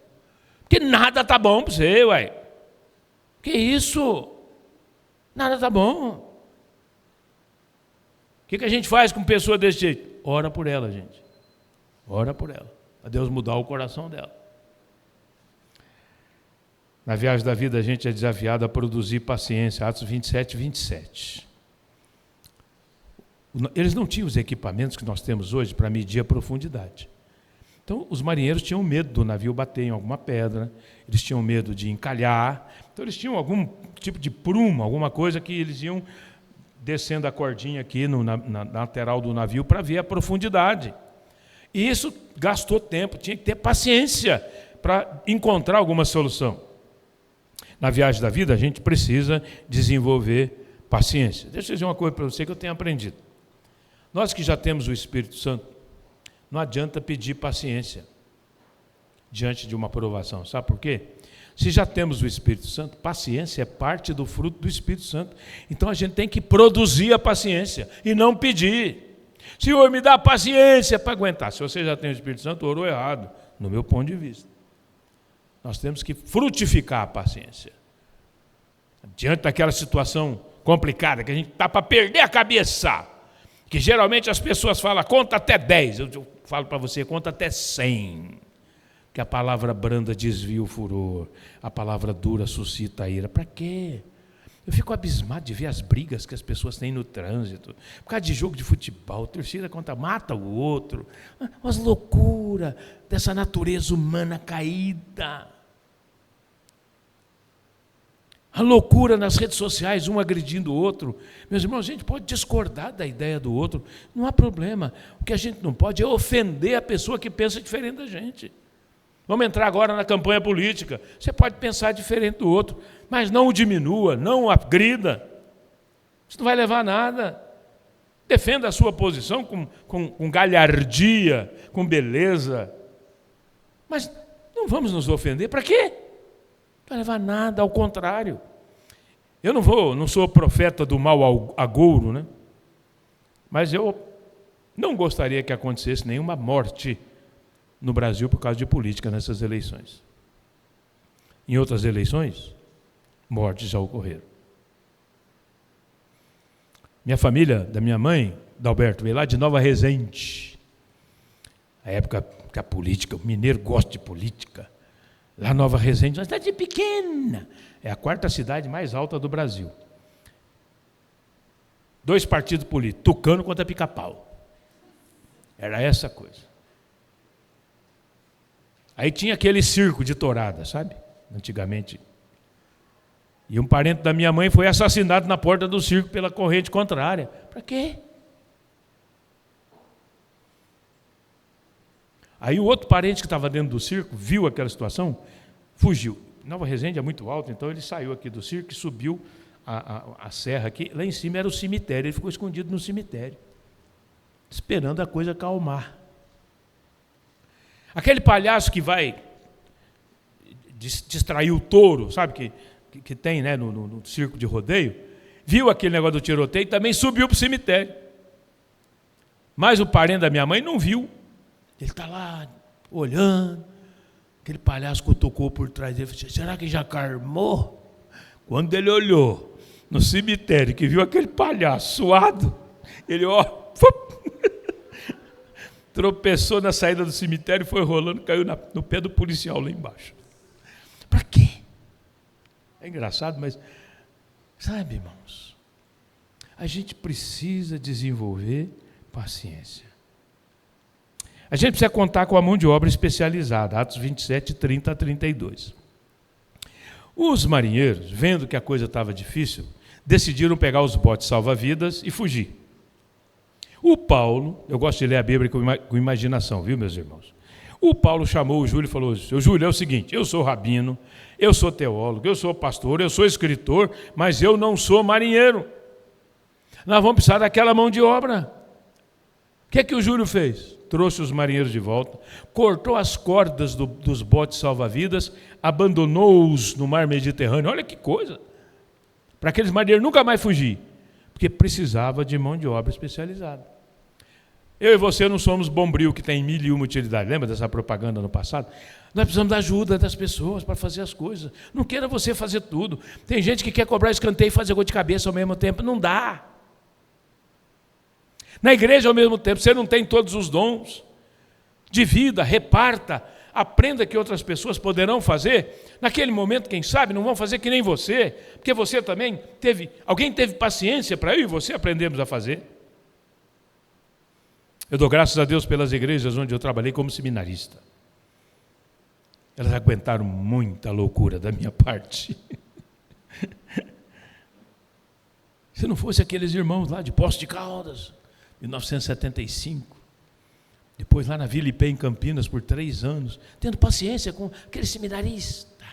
Porque nada está bom para você, uai. Que isso? Nada está bom. O que a gente faz com pessoa desse jeito? Ora por ela, gente. Ora por ela, para Deus mudar o coração dela. Na viagem da vida a gente é desafiado a produzir paciência, Atos 27, 27. Eles não tinham os equipamentos que nós temos hoje para medir a profundidade. Então os marinheiros tinham medo do navio bater em alguma pedra, eles tinham medo de encalhar, então eles tinham algum tipo de prumo, alguma coisa que eles iam descendo a cordinha aqui na lateral do navio para ver a profundidade. E isso gastou tempo, tinha que ter paciência para encontrar alguma solução. Na viagem da vida, a gente precisa desenvolver paciência. Deixa eu dizer uma coisa para você que eu tenho aprendido. Nós que já temos o Espírito Santo, não adianta pedir paciência diante de uma provação. Sabe por quê? Se já temos o Espírito Santo, paciência é parte do fruto do Espírito Santo. Então a gente tem que produzir a paciência e não pedir. Senhor, me dá paciência para aguentar. Se você já tem o Espírito Santo, orou errado, no meu ponto de vista. Nós temos que frutificar a paciência. Diante daquela situação complicada, que a gente está para perder a cabeça, que geralmente as pessoas falam, conta até 10. Eu falo para você, conta até 100. que a palavra branda desvia o furor, a palavra dura suscita a ira. Para quê? Eu fico abismado de ver as brigas que as pessoas têm no trânsito, por causa de jogo de futebol, torcida contra mata o outro, umas loucuras dessa natureza humana caída. A loucura nas redes sociais, um agredindo o outro. Meus irmãos, a gente pode discordar da ideia do outro, não há problema. O que a gente não pode é ofender a pessoa que pensa diferente da gente. Vamos entrar agora na campanha política. Você pode pensar diferente do outro, mas não o diminua, não o agrida. Isso não vai levar a nada. Defenda a sua posição com galhardia, com beleza. Mas não vamos nos ofender. Para quê? Não vai levar a nada, ao contrário. Eu não sou profeta do mal agouro, né? Mas eu não gostaria que acontecesse nenhuma morte no Brasil por causa de política nessas eleições. Em outras eleições, mortes já ocorreram. Minha família, da minha mãe, Dalberto, veio lá de Nova Resende. A época que a política, o mineiro gosta de política. Lá Nova Resende, uma cidade pequena. É a 4ª cidade mais alta do Brasil. 2 partidos políticos, Tucano contra Pica-Pau. Era essa coisa. Aí tinha aquele circo de tourada, sabe? Antigamente. E um parente da minha mãe foi assassinado na porta do circo pela corrente contrária. Para quê? Aí o outro parente que estava dentro do circo viu aquela situação, fugiu. Nova Resende é muito alto, então ele saiu aqui do circo e subiu a serra aqui. Lá em cima era o cemitério, ele ficou escondido no cemitério, esperando a coisa acalmar. Aquele palhaço que vai distrair o touro, sabe, que tem, né, no circo de rodeio, viu aquele negócio do tiroteio e também subiu para o cemitério. Mas o parente da minha mãe não viu. Ele está lá olhando, aquele palhaço cutucou por trás dele, falou: será que já carmou? Quando ele olhou no cemitério, que viu aquele palhaço suado, ele tropeçou na saída do cemitério, foi rolando, caiu no pé do policial lá embaixo. Para quê? É engraçado, mas sabe, irmãos, a gente precisa desenvolver paciência. A gente precisa contar com a mão de obra especializada, Atos 27, 30 a 32. Os marinheiros, vendo que a coisa estava difícil, decidiram pegar os botes salva-vidas e fugir. O Paulo, eu gosto de ler a Bíblia com imaginação, viu, meus irmãos? O Paulo chamou o Júlio e falou: seu Júlio, é o seguinte, eu sou rabino, eu sou teólogo, eu sou pastor, eu sou escritor, mas eu não sou marinheiro. Nós vamos precisar daquela mão de obra. O que o Júlio fez? Trouxe os marinheiros de volta, cortou as cordas dos botes salva-vidas, abandonou-os no mar Mediterrâneo. Olha que coisa! Para aqueles marinheiros nunca mais fugir, porque precisava de mão de obra especializada. Eu e você não somos bombril que tem 1001 utilidades. Lembra dessa propaganda no passado? Nós precisamos da ajuda das pessoas para fazer as coisas. Não queira você fazer tudo. Tem gente que quer cobrar escanteio e fazer gol de cabeça ao mesmo tempo. Não dá. Na igreja, ao mesmo tempo, você não tem todos os dons. Divida, reparta, aprenda que outras pessoas poderão fazer. Naquele momento, quem sabe, não vão fazer que nem você, porque você também alguém teve paciência para eu e você aprendermos a fazer. Eu dou graças a Deus pelas igrejas onde eu trabalhei como seminarista. Elas aguentaram muita loucura da minha parte. Se não fosse aqueles irmãos lá de Poços de Caldas, 1975, depois lá na Vila Ipê, em Campinas, por 3 anos, tendo paciência com aquele seminarista.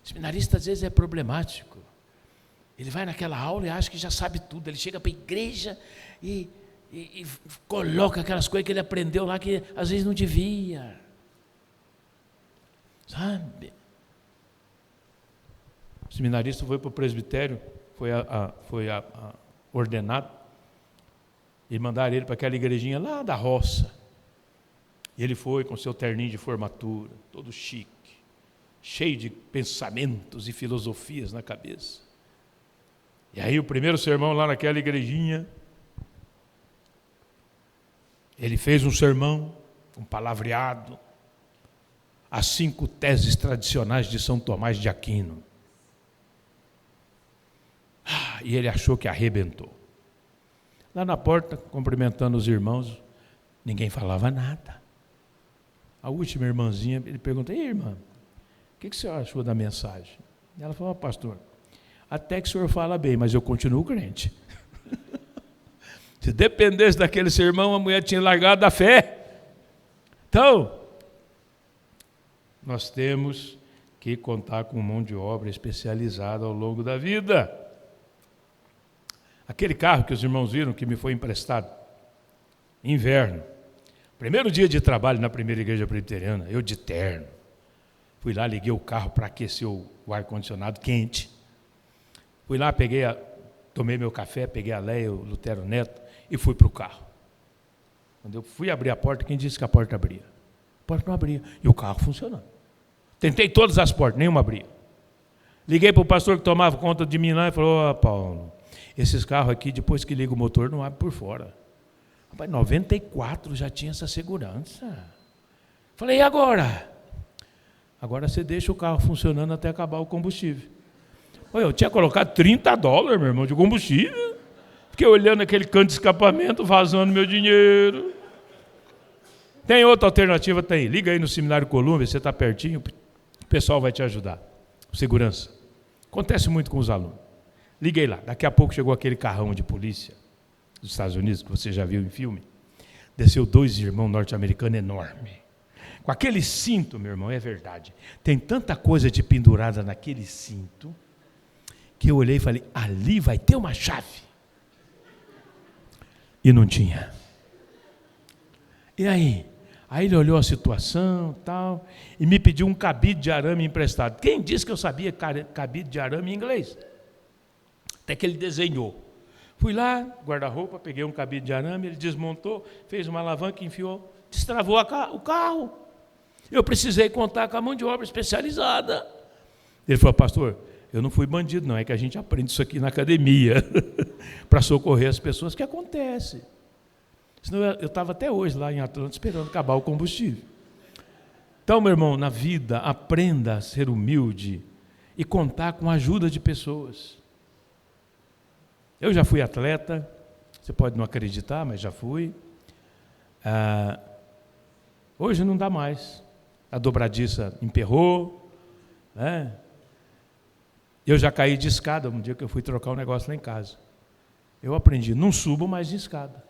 O seminarista, às vezes, é problemático. Ele vai naquela aula e acha que já sabe tudo. Ele chega para a igreja e coloca aquelas coisas que ele aprendeu lá que, às vezes, não devia. Sabe? O seminarista foi para o presbitério, foi ordenado, e mandaram ele para aquela igrejinha lá da roça. E ele foi com seu terninho de formatura, todo chique, cheio de pensamentos e filosofias na cabeça. E aí o primeiro sermão lá naquela igrejinha, ele fez um sermão, um palavreado, as 5 teses tradicionais de São Tomás de Aquino. E ele achou que arrebentou. Lá na porta, cumprimentando os irmãos, ninguém falava nada. A última irmãzinha, ele pergunta: "Ei, irmã, o que o senhor achou da mensagem?" Ela falou: "Pastor, até que o senhor fala bem, mas eu continuo crente." Se dependesse daquele sermão, a mulher tinha largado a fé. Então, nós temos que contar com mão de obra especializada ao longo da vida. Aquele carro que os irmãos viram que me foi emprestado, inverno, primeiro dia de trabalho na primeira igreja presbiteriana, eu de terno, fui lá, liguei o carro para aquecer o ar-condicionado quente, fui lá, tomei meu café, peguei a Leia, o Lutero Neto, e fui para o carro. Quando eu fui abrir a porta, quem disse que a porta abria? A porta não abria, e o carro funcionando. Tentei todas as portas, nenhuma abria. Liguei para o pastor que tomava conta de mim lá e falou: Paulo, esses carros aqui, depois que liga o motor, não abre por fora. Rapaz, 94 já tinha essa segurança. Falei: e agora? Agora você deixa o carro funcionando até acabar o combustível. Eu tinha colocado $30, meu irmão, de combustível. Fiquei olhando aquele canto de escapamento, vazando meu dinheiro. Tem outra alternativa? Tem. Liga aí no Seminário Colômbia, você está pertinho, o pessoal vai te ajudar. Segurança. Acontece muito com os alunos. Liguei lá. Daqui a pouco chegou aquele carrão de polícia dos Estados Unidos, que você já viu em filme. Desceu 2 irmãos norte-americanos enormes. Com aquele cinto, meu irmão, é verdade. Tem tanta coisa de pendurada naquele cinto, que eu olhei e falei: ali vai ter uma chave. E não tinha. E aí? Aí ele olhou a situação tal, e me pediu um cabide de arame emprestado. Quem disse que eu sabia cabide de arame em inglês? Até que ele desenhou. Fui lá, guarda-roupa, peguei um cabide de arame, ele desmontou, fez uma alavanca, enfiou, destravou o carro. Eu precisei contar com a mão de obra especializada. Ele falou: pastor, eu não fui bandido, não, é que a gente aprende isso aqui na academia, para socorrer as pessoas, que acontece. Senão eu estava até hoje lá em Atlanta esperando acabar o combustível. Então, meu irmão, na vida, aprenda a ser humilde e contar com a ajuda de pessoas. Eu já fui atleta, você pode não acreditar, mas já fui. Hoje não dá mais. A dobradiça emperrou, né? Eu já caí de escada um dia que eu fui trocar um negócio lá em casa. Eu aprendi: não subo mais de escada.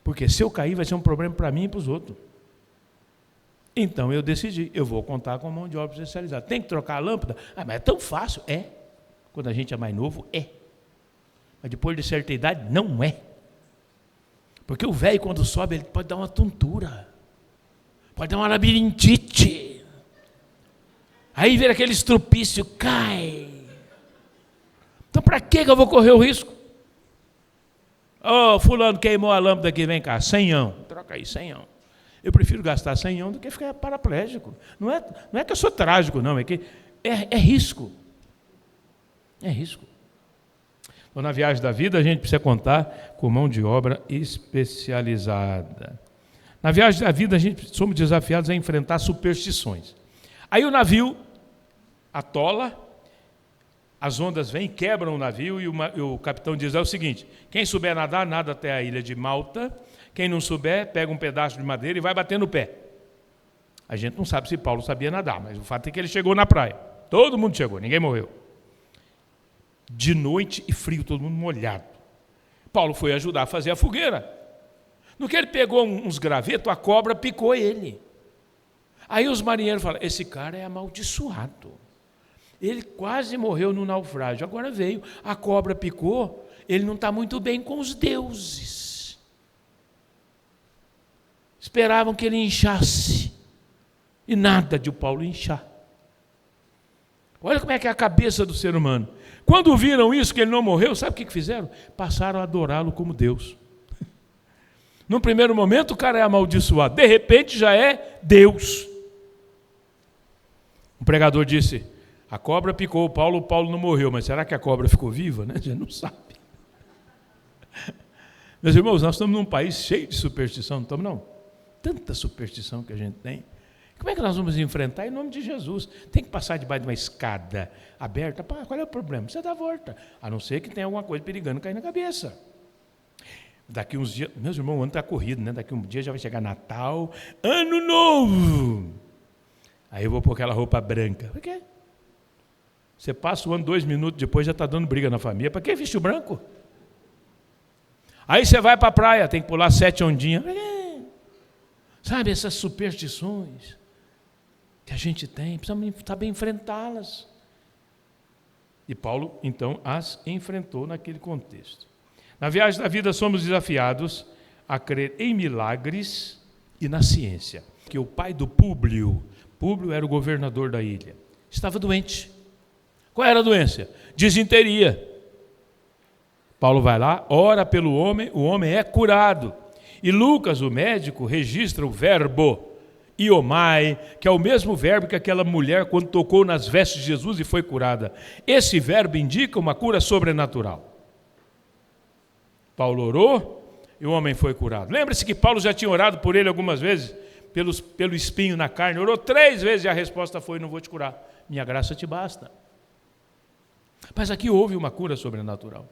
Porque se eu cair vai ser um problema para mim e para os outros. Então eu decidi, eu vou contar com mão de obra especializada. Tem que trocar a lâmpada? Mas é tão fácil. É. Quando a gente é mais novo, é. Mas depois de certa idade, não é. Porque o velho, quando sobe, ele pode dar uma tontura. Pode dar uma labirintite. Aí vira aquele estrupício, cai. Então para que eu vou correr o risco? Fulano queimou a lâmpada aqui, vem cá, 100. Troca aí, 100. Eu prefiro gastar 100 do que ficar paraplégico. Não é que eu sou trágico, não, é que é risco. É risco. Então, na viagem da vida, a gente precisa contar com mão de obra especializada. Na viagem da vida, somos desafiados a enfrentar superstições. Aí o navio atola, as ondas vêm, quebram o navio, e o capitão diz: é o seguinte, quem souber nadar, nada até a ilha de Malta, quem não souber, pega um pedaço de madeira e vai bater no pé. A gente não sabe se Paulo sabia nadar, mas o fato é que ele chegou na praia. Todo mundo chegou, ninguém morreu. De noite e frio, todo mundo molhado. Paulo foi ajudar a fazer a fogueira. No que ele pegou uns gravetos, a cobra picou ele. Aí os marinheiros falam: esse cara é amaldiçoado. Ele quase morreu no naufrágio. Agora veio, a cobra picou, ele não está muito bem com os deuses. Esperavam que ele inchasse. E nada de o Paulo inchar. Olha como é que é a cabeça do ser humano. Quando viram isso, que ele não morreu, sabe o que fizeram? Passaram a adorá-lo como Deus. No primeiro momento o cara é amaldiçoado, de repente já é Deus. O pregador disse: a cobra picou o Paulo não morreu, mas será que a cobra ficou viva? A gente não sabe. Meus irmãos, nós estamos num país cheio de superstição, não estamos não? Tanta superstição que a gente tem, Como é que nós vamos enfrentar? Em nome de Jesus. Tem que passar debaixo de uma escada aberta? Qual é o problema? Você dá a volta. A não ser que tenha alguma coisa perigando cair na cabeça. Daqui uns dias, meus irmãos, o ano está corrido, né? Daqui um dia já vai chegar Natal, Ano Novo. Aí eu vou pôr aquela roupa branca. Por quê? Você passa o ano 2 minutos depois, já está dando briga na família. Para que vestir branco? Aí você vai para a praia, tem que pular 7 ondinhas. Sabe, essas superstições que a gente tem, precisamos saber enfrentá-las. E Paulo, então, as enfrentou naquele contexto. Na viagem da vida somos desafiados a crer em milagres e na ciência. Que o pai do Públio era o governador da ilha, estava doente. Qual era a doença? Disenteria. Paulo vai lá, ora pelo homem, o homem é curado. E Lucas, o médico, registra o verbo iomai, que é o mesmo verbo que aquela mulher quando tocou nas vestes de Jesus e foi curada. Esse verbo indica uma cura sobrenatural. Paulo orou e o homem foi curado. Lembra-se que Paulo já tinha orado por ele algumas vezes, pelo espinho na carne. Orou 3 vezes e a resposta foi: não vou te curar, minha graça te basta. Mas aqui houve uma cura sobrenatural.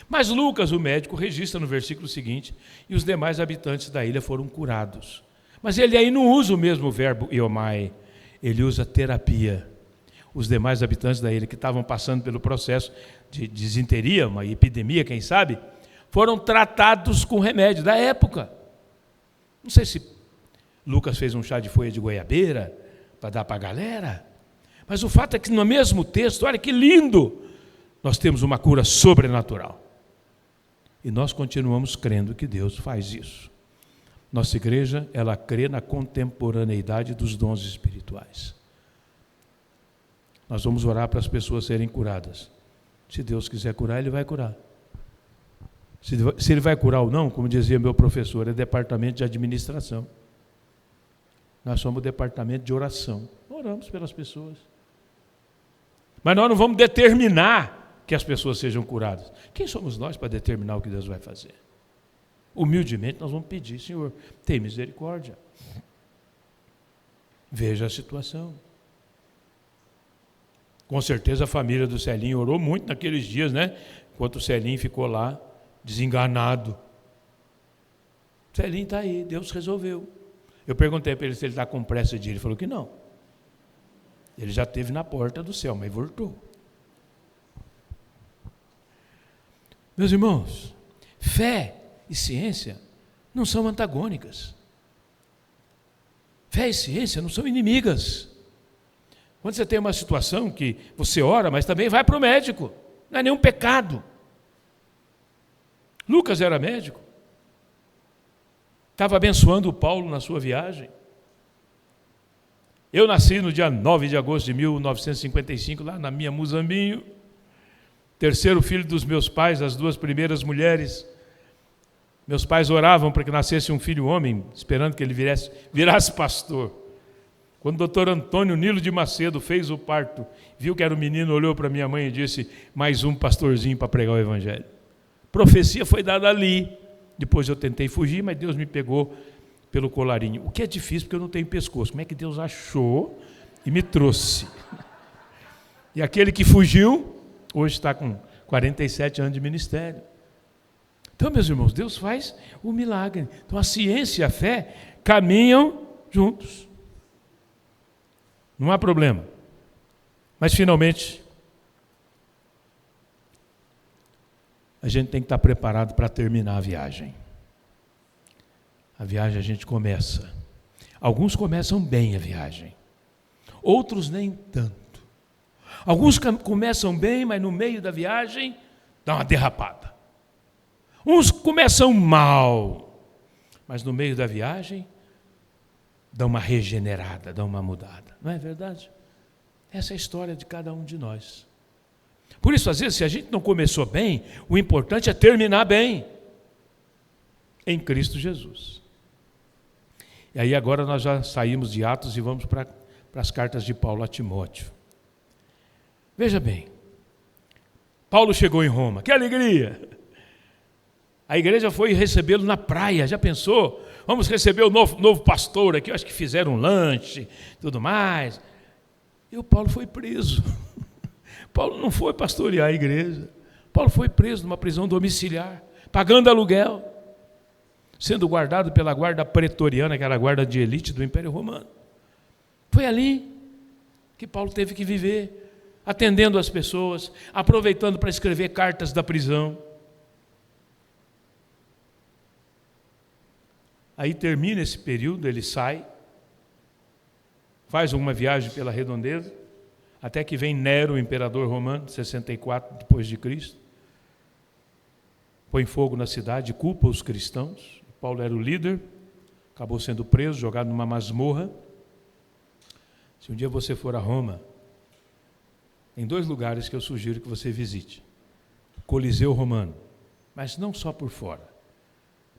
Mas Lucas, o médico, registra no versículo seguinte: e os demais habitantes da ilha foram curados. Mas ele aí não usa o mesmo verbo iomai, ele usa terapia. Os demais habitantes da ilha que estavam passando pelo processo de disenteria, uma epidemia, quem sabe, foram tratados com remédio da época. Não sei se Lucas fez um chá de folha de goiabeira para dar para a galera, mas o fato é que no mesmo texto, olha que lindo, nós temos uma cura sobrenatural. E nós continuamos crendo que Deus faz isso. Nossa igreja, ela crê na contemporaneidade dos dons espirituais. Nós vamos orar para as pessoas serem curadas. Se Deus quiser curar, Ele vai curar. Se Ele vai curar ou não, como dizia meu professor, é departamento de administração. Nós somos o departamento de oração. Oramos pelas pessoas. Mas nós não vamos determinar que as pessoas sejam curadas. Quem somos nós para determinar o que Deus vai fazer? Humildemente nós vamos pedir: Senhor, tem misericórdia. Veja a situação. Com certeza a família do Celinho orou muito naqueles dias, né? Enquanto o Celinho ficou lá, desenganado. O Celinho está aí, Deus resolveu. Eu perguntei para ele se ele está com pressa de ir. Ele falou que não. Ele já esteve na porta do céu, mas voltou. Meus irmãos, fé e ciência não são antagônicas. Fé e ciência não são inimigas. Quando você tem uma situação que você ora, mas também vai para o médico, não é nenhum pecado. Lucas era médico, estava abençoando o Paulo na sua viagem. Eu nasci no dia 9 de agosto de 1955, lá na minha Muzambinho, terceiro filho dos meus pais, as 2 primeiras mulheres. Meus pais oravam para que nascesse um filho homem, esperando que ele virasse pastor. Quando o doutor Antônio Nilo de Macedo fez o parto, viu que era um menino, olhou para minha mãe e disse: mais um pastorzinho para pregar o evangelho. Profecia foi dada ali. Depois eu tentei fugir, mas Deus me pegou pelo colarinho. O que é difícil, porque eu não tenho pescoço. Como é que Deus achou e me trouxe? E aquele que fugiu, hoje está com 47 anos de ministério. Então, meus irmãos, Deus faz o milagre. Então, a ciência e a fé caminham juntos. Não há problema. Mas, finalmente, a gente tem que estar preparado para terminar a viagem. A viagem a gente começa. Alguns começam bem a viagem. Outros nem tanto. Alguns começam bem, mas no meio da viagem dá uma derrapada. Uns começam mal, mas no meio da viagem dá uma regenerada, dá uma mudada. Não é verdade? Essa é a história de cada um de nós. Por isso, às vezes, se a gente não começou bem, o importante é terminar bem em Cristo Jesus. E aí agora nós já saímos de Atos e vamos para as cartas de Paulo a Timóteo. Veja bem, Paulo chegou em Roma, que alegria! A igreja foi recebê-lo na praia, já pensou? vamos receber o novo pastor aqui, eu acho que fizeram um lanche, tudo mais. E o Paulo foi preso. Paulo não foi pastorear a igreja. Paulo foi preso numa prisão domiciliar, pagando aluguel, sendo guardado pela guarda pretoriana, que era a guarda de elite do Império Romano. Foi ali que Paulo teve que viver, atendendo as pessoas, aproveitando para escrever cartas da prisão. Aí termina esse período, ele sai, faz uma viagem pela redondeza, até que vem Nero, o imperador romano, 64 depois de Cristo, põe fogo na cidade, culpa os cristãos. Paulo era o líder, acabou sendo preso, jogado numa masmorra. Se um dia você for a Roma, tem 2 lugares que eu sugiro que você visite. O Coliseu Romano, mas não só por fora.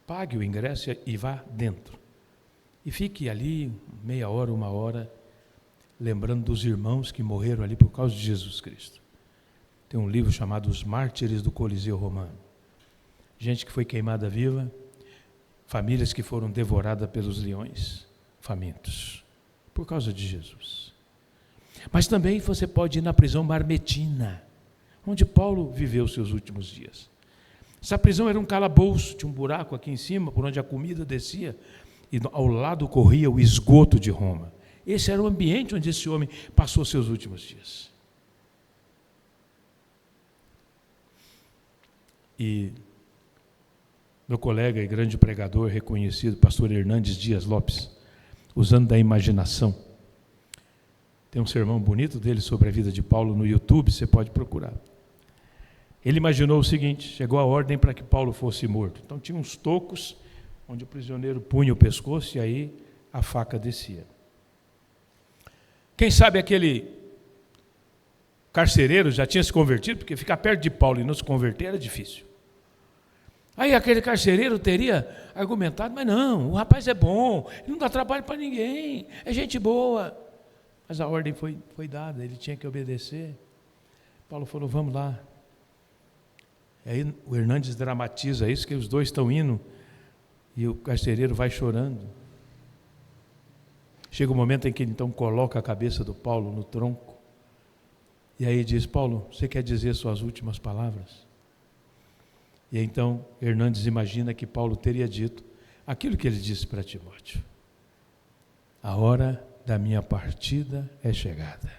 Pague o ingresso e vá dentro. E fique ali meia hora, 1 hora, lembrando dos irmãos que morreram ali por causa de Jesus Cristo. Tem um livro chamado Os Mártires do Coliseu Romano. Gente que foi queimada viva, famílias que foram devoradas pelos leões famintos, por causa de Jesus. Mas também você pode ir na prisão Marmetina, onde Paulo viveu seus últimos dias. Essa prisão era um calabouço, tinha um buraco aqui em cima, por onde a comida descia, e ao lado corria o esgoto de Roma. Esse era o ambiente onde esse homem passou seus últimos dias. E meu colega e grande pregador reconhecido, pastor Hernandes Dias Lopes, usando da imaginação, tem um sermão bonito dele sobre a vida de Paulo no YouTube, você pode procurar. Ele imaginou o seguinte: chegou a ordem para que Paulo fosse morto. Então tinha uns tocos, onde o prisioneiro punha o pescoço e aí a faca descia. Quem sabe aquele carcereiro já tinha se convertido, porque ficar perto de Paulo e não se converter era difícil. Aí aquele carcereiro teria argumentado: mas não, o rapaz é bom, ele não dá trabalho para ninguém, é gente boa. Mas a ordem foi dada, ele tinha que obedecer. Paulo falou: vamos lá. E aí o Hernandes dramatiza isso, que os dois estão indo e o carcereiro vai chorando. Chega o momento em que ele então coloca a cabeça do Paulo no tronco, e aí diz: Paulo, você quer dizer suas últimas palavras? E então Hernandes imagina que Paulo teria dito aquilo que ele disse para Timóteo: a hora da minha partida é chegada.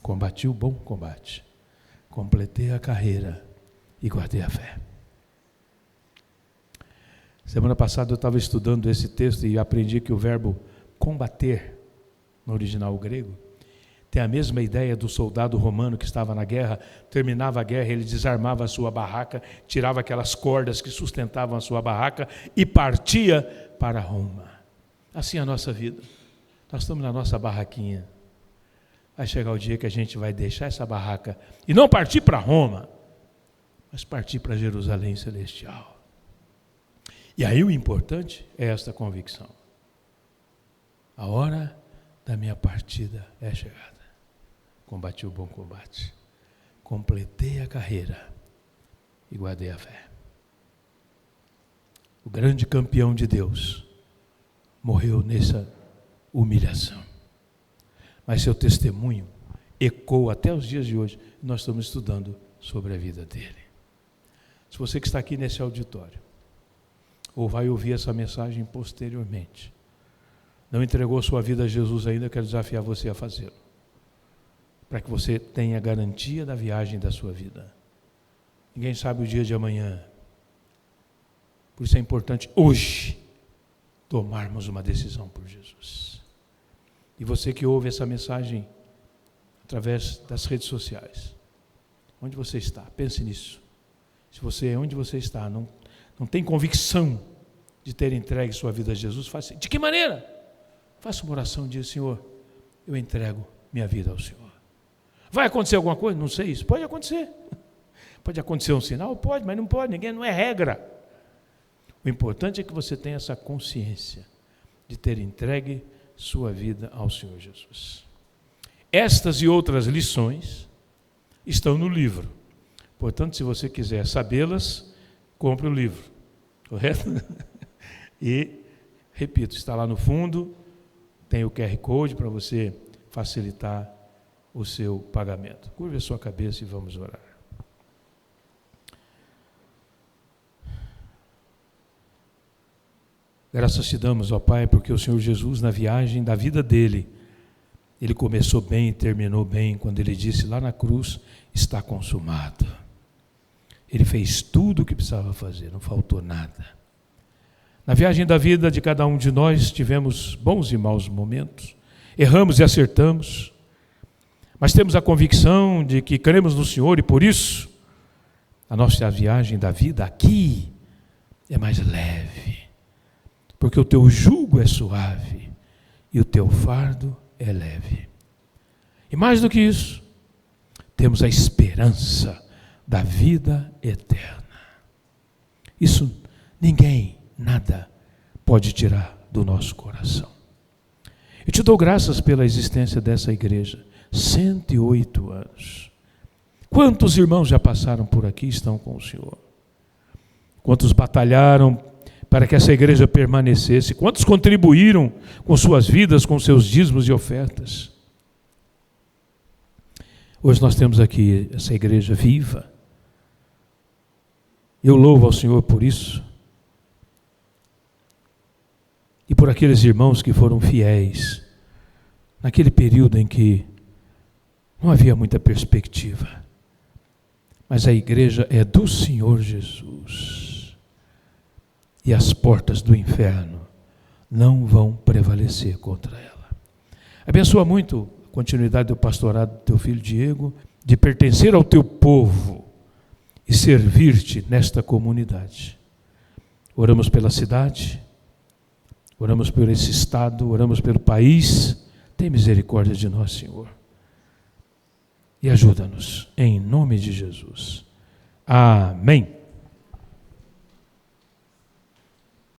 Combati o bom combate, completei a carreira e guardei a fé. Semana passada eu estava estudando esse texto e aprendi que o verbo combater, no original grego, tem a mesma ideia do soldado romano que estava na guerra. Terminava a guerra, ele desarmava a sua barraca, tirava aquelas cordas que sustentavam a sua barraca e partia para Roma. Assim é a nossa vida. Nós estamos na nossa barraquinha. Vai chegar o dia que a gente vai deixar essa barraca e não partir para Roma, mas partir para Jerusalém celestial. E aí o importante é esta convicção: a hora da minha partida é chegada. Combati o bom combate, completei a carreira e guardei a fé. O grande campeão de Deus morreu nessa humilhação, mas seu testemunho ecoa até os dias de hoje. Nós estamos estudando sobre a vida dele. Se você que está aqui nesse auditório, ou vai ouvir essa mensagem posteriormente, não entregou sua vida a Jesus ainda, eu quero desafiar você a fazê-lo, para que você tenha garantia da viagem da sua vida. Ninguém sabe o dia de amanhã, por isso é importante hoje tomarmos uma decisão por Jesus. E você que ouve essa mensagem através das redes sociais, onde você está, pense nisso. Se você, onde você está, não tem convicção de ter entregue sua vida a Jesus, faça. De que maneira? Faça uma oração e diga: Senhor, eu entrego minha vida ao Senhor. Vai acontecer alguma coisa? Não sei isso. Pode acontecer. Pode acontecer um sinal? Pode, mas não pode. Ninguém, não é regra. O importante é que você tenha essa consciência de ter entregue sua vida ao Senhor Jesus. Estas e outras lições estão no livro. Portanto, se você quiser sabê-las, compre o livro. Correto? E Repito, está lá no fundo, tem o QR Code para você facilitar o seu pagamento. Curve a sua cabeça e vamos orar. Graças te damos, ó Pai, porque o Senhor Jesus, na viagem da vida dele, ele começou bem e terminou bem, quando ele disse lá na cruz, está consumado. Ele fez tudo o que precisava fazer, não faltou nada. Na viagem da vida de cada um de nós, tivemos bons e maus momentos, erramos e acertamos, mas temos a convicção de que cremos no Senhor e por isso a nossa viagem da vida aqui é mais leve, porque o teu jugo é suave e o teu fardo é leve. E mais do que isso, temos a esperança da vida eterna. Isso ninguém, nada pode tirar do nosso coração. Eu te dou graças pela existência dessa igreja. 108 anos. Quantos irmãos já passaram por aqui e estão com o Senhor? Quantos batalharam para que essa igreja permanecesse? Quantos contribuíram com suas vidas, com seus dízimos e ofertas? Hoje nós temos aqui essa igreja viva. Eu louvo ao Senhor por isso. E por aqueles irmãos que foram fiéis naquele período em que não havia muita perspectiva. Mas a igreja é do Senhor Jesus. E as portas do inferno não vão prevalecer contra ela. Abençoa muito a continuidade do pastorado do teu filho Diego, de pertencer ao teu povo e servir-te nesta comunidade. Oramos pela cidade, oramos por esse estado, oramos pelo país. Tem misericórdia de nós, Senhor. E ajuda-nos, em nome de Jesus. Amém.